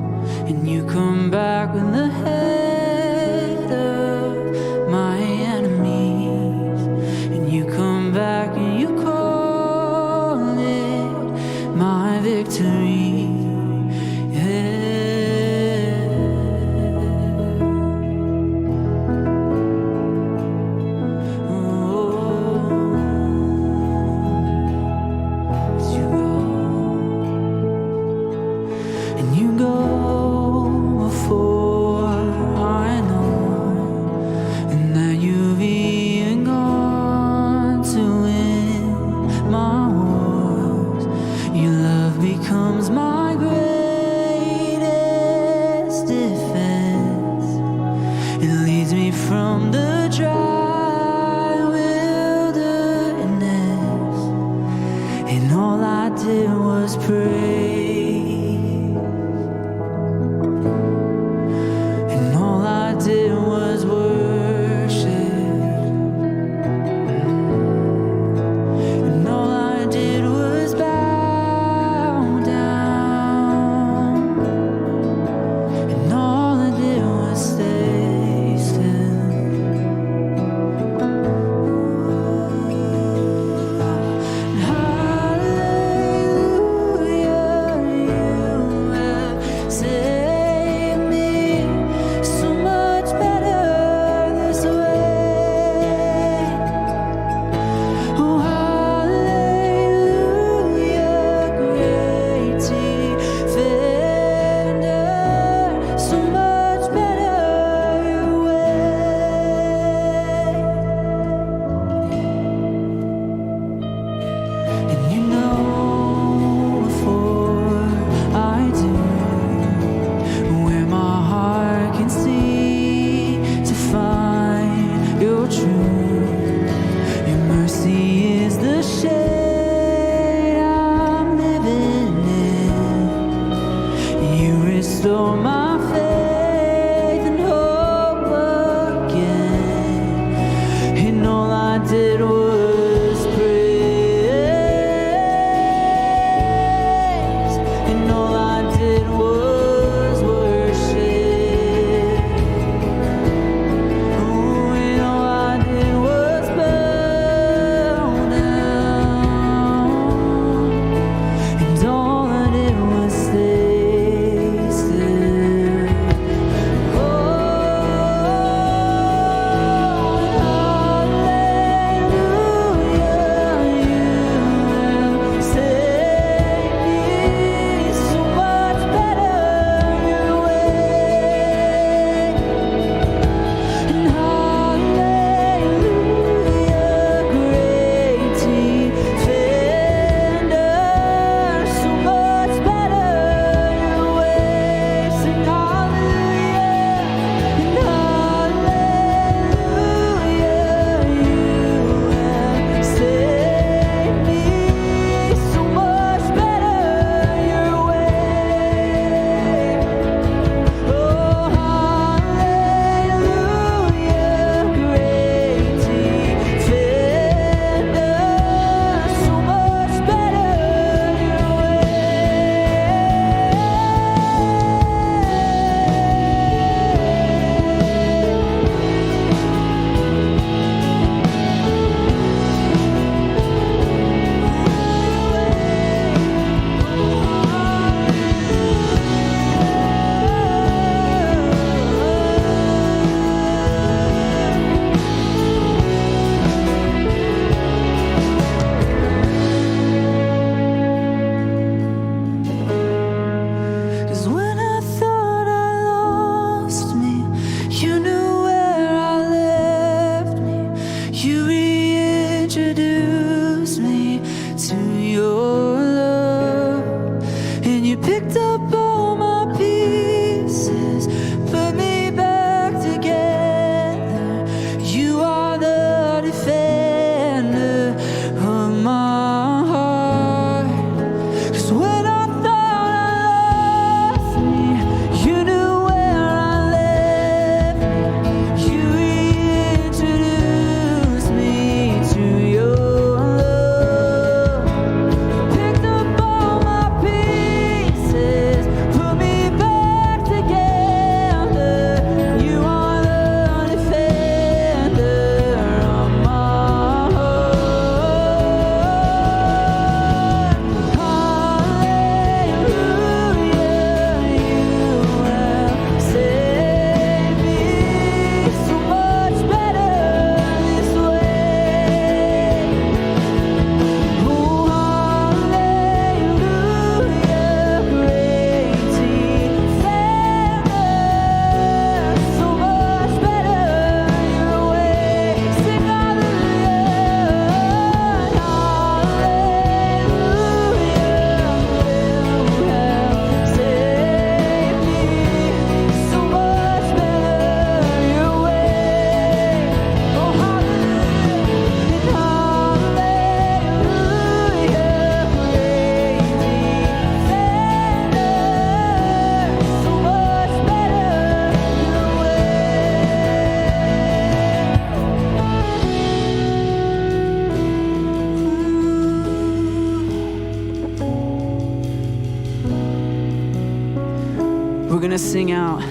gonna sing out,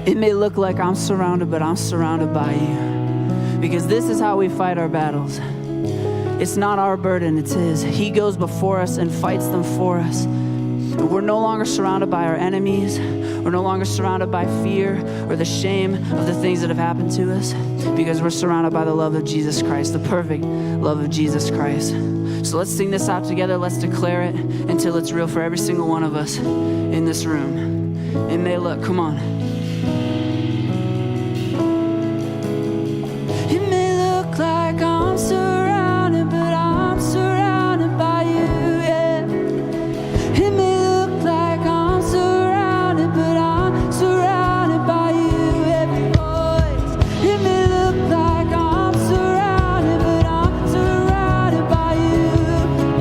it may look like I'm surrounded, but I'm surrounded by you. Because this is how we fight our battles. It's not our burden, it's his. He goes before us and fights them for us. We're no longer surrounded by our enemies. We're no longer surrounded by fear or the shame of the things that have happened to us, because we're surrounded by the love of Jesus Christ, the perfect love of Jesus Christ. So let's sing this out together. Let's declare it until it's real for every single one of us in this room. It may look, come on. It may look like I'm surrounded, but I'm surrounded by you, yeah. It may look like I'm surrounded, but I'm surrounded by you, every voice. It may look like I'm surrounded, but I'm surrounded by you.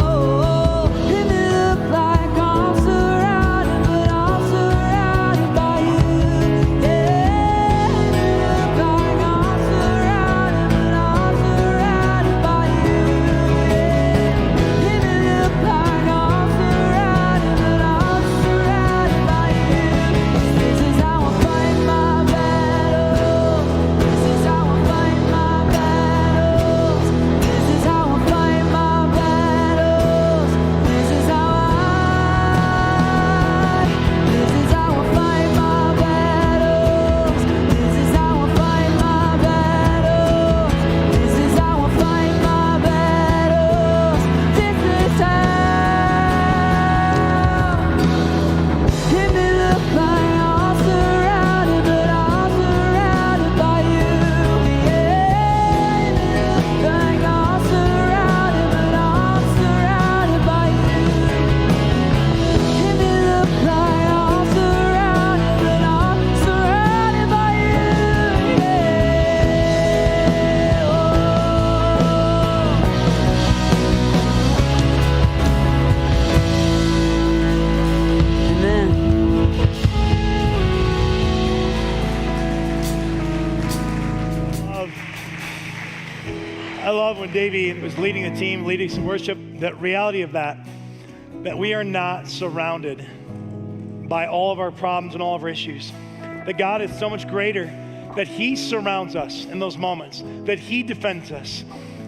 Oh, it may look like I'm surrounded, but I'm surrounded by you. Yeah, it may look like I'm surrounded, but I'm surrounded by you. Yeah, it may look like I'm surrounded, but I'm surrounded by you. This is how I fight my battles. This is how I fight my battles. This is how I fight my battles. This is how I fight my battles. This is how I fight my battles. This is how I fight my battles. This is how. It may look like I'm surrounded, but I'm surrounded by you. Yeah, it may look like I'm surrounded, but I'm surrounded by you. It may look like I'm surrounded, but I'm surrounded by you. Yeah. Oh. Amen. I love when Davey was leading the team, leading some worship, that reality of that we are not surrounded by all of our problems and all of our issues. That God is so much greater, that he surrounds us in those moments, that he defends us.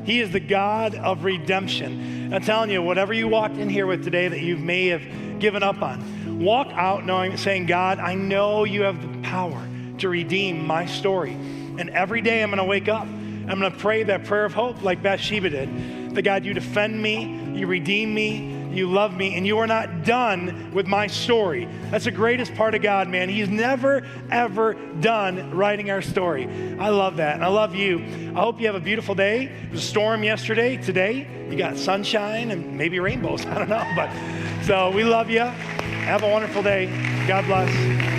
He is the God of redemption. I'm telling you, whatever you walked in here with today that you may have given up on, walk out saying, God, I know you have the power to redeem my story. And every day I'm going to wake up, I'm going to pray that prayer of hope like Bathsheba did. That God, you defend me, you redeem me, you love me, and you are not done with my story. That's the greatest part of God, man. He's never, ever done writing our story. I love that, and I love you. I hope you have a beautiful day. It was a storm yesterday. Today, you got sunshine and maybe rainbows. I don't know, but so we love you. Have a wonderful day. God bless.